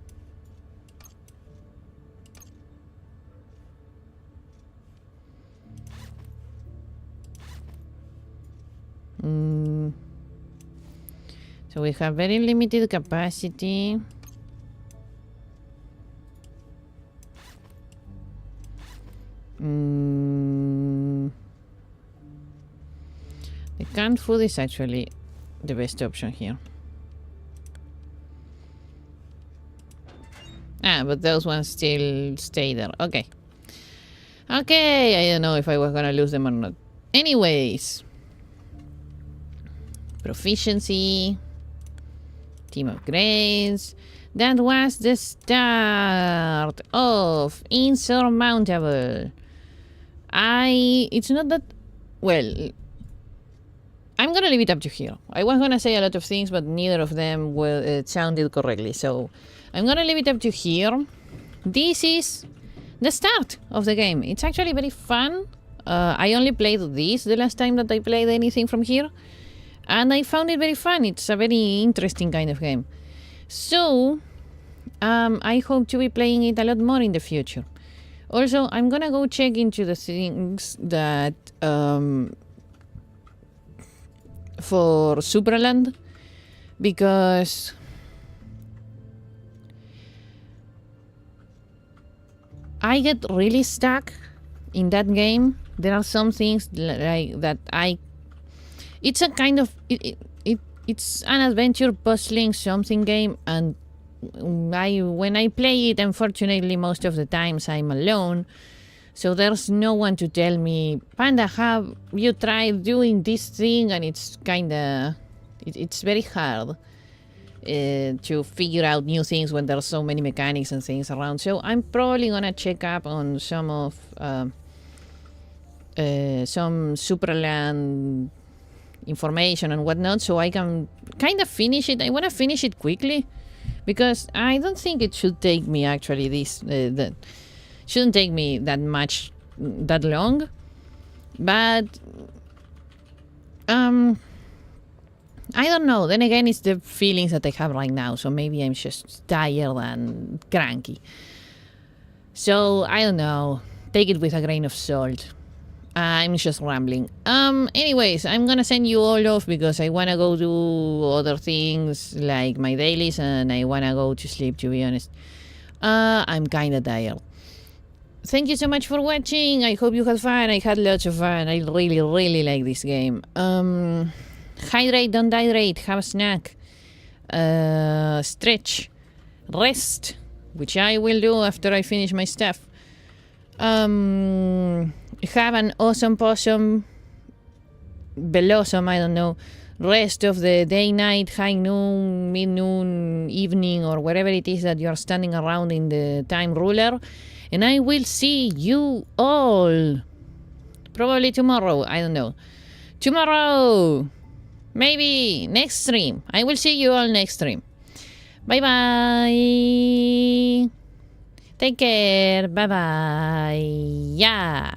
Speaker 1: So we have very limited capacity. The canned food is actually the best option here. Ah, but those ones still stay there. Okay. Okay, I don't know if I was gonna lose them or not. Anyways. Proficiency. Team upgrades. That was the start of Insurmountable. It's not that... Well, I'm gonna leave it up to here. I was gonna say a lot of things, but neither of them sounded correctly. So I'm gonna leave it up to here. This is the start of the game. It's actually very fun. I only played this the last time that I played anything from here. And I found it very fun. It's a very interesting kind of game. So, I hope to be playing it a lot more in the future. Also, I'm gonna go check into the things that... for Supraland. Because... I get really stuck in that game. There are some things like that it's a kind of... It's an adventure puzzling something game, and when I play it, unfortunately, most of the times I'm alone. So there's no one to tell me, Panda, have you tried doing this thing? And it's kind of... It's very hard to figure out new things when there's so many mechanics and things around. So I'm probably gonna check up on some of some Supraland information and whatnot, so I can kind of finish it. I want to finish it quickly because I don't think it should take me actually that shouldn't take me that long. But I don't know. Then again, it's the feelings that I have right now, so maybe I'm just tired and cranky. So I don't know. Take it with a grain of salt. I'm just rambling. Anyways, I'm gonna send you all off because I wanna go do other things like my dailies, and I wanna go to sleep, to be honest. I'm kinda tired. Thank you so much for watching. I hope you had fun. I had lots of fun. I really, really like this game. Hydrate, don't hydrate. Have a snack. Stretch. Rest, which I will do after I finish my stuff. Have an awesome possum, bellosum, I don't know, rest of the day, night, high noon, mid-noon, evening, or wherever it is that you're standing around in the time ruler. And I will see you all probably tomorrow. I don't know. Tomorrow. Maybe next stream. I will see you all next stream. Bye-bye. Take care. Bye-bye. Yeah.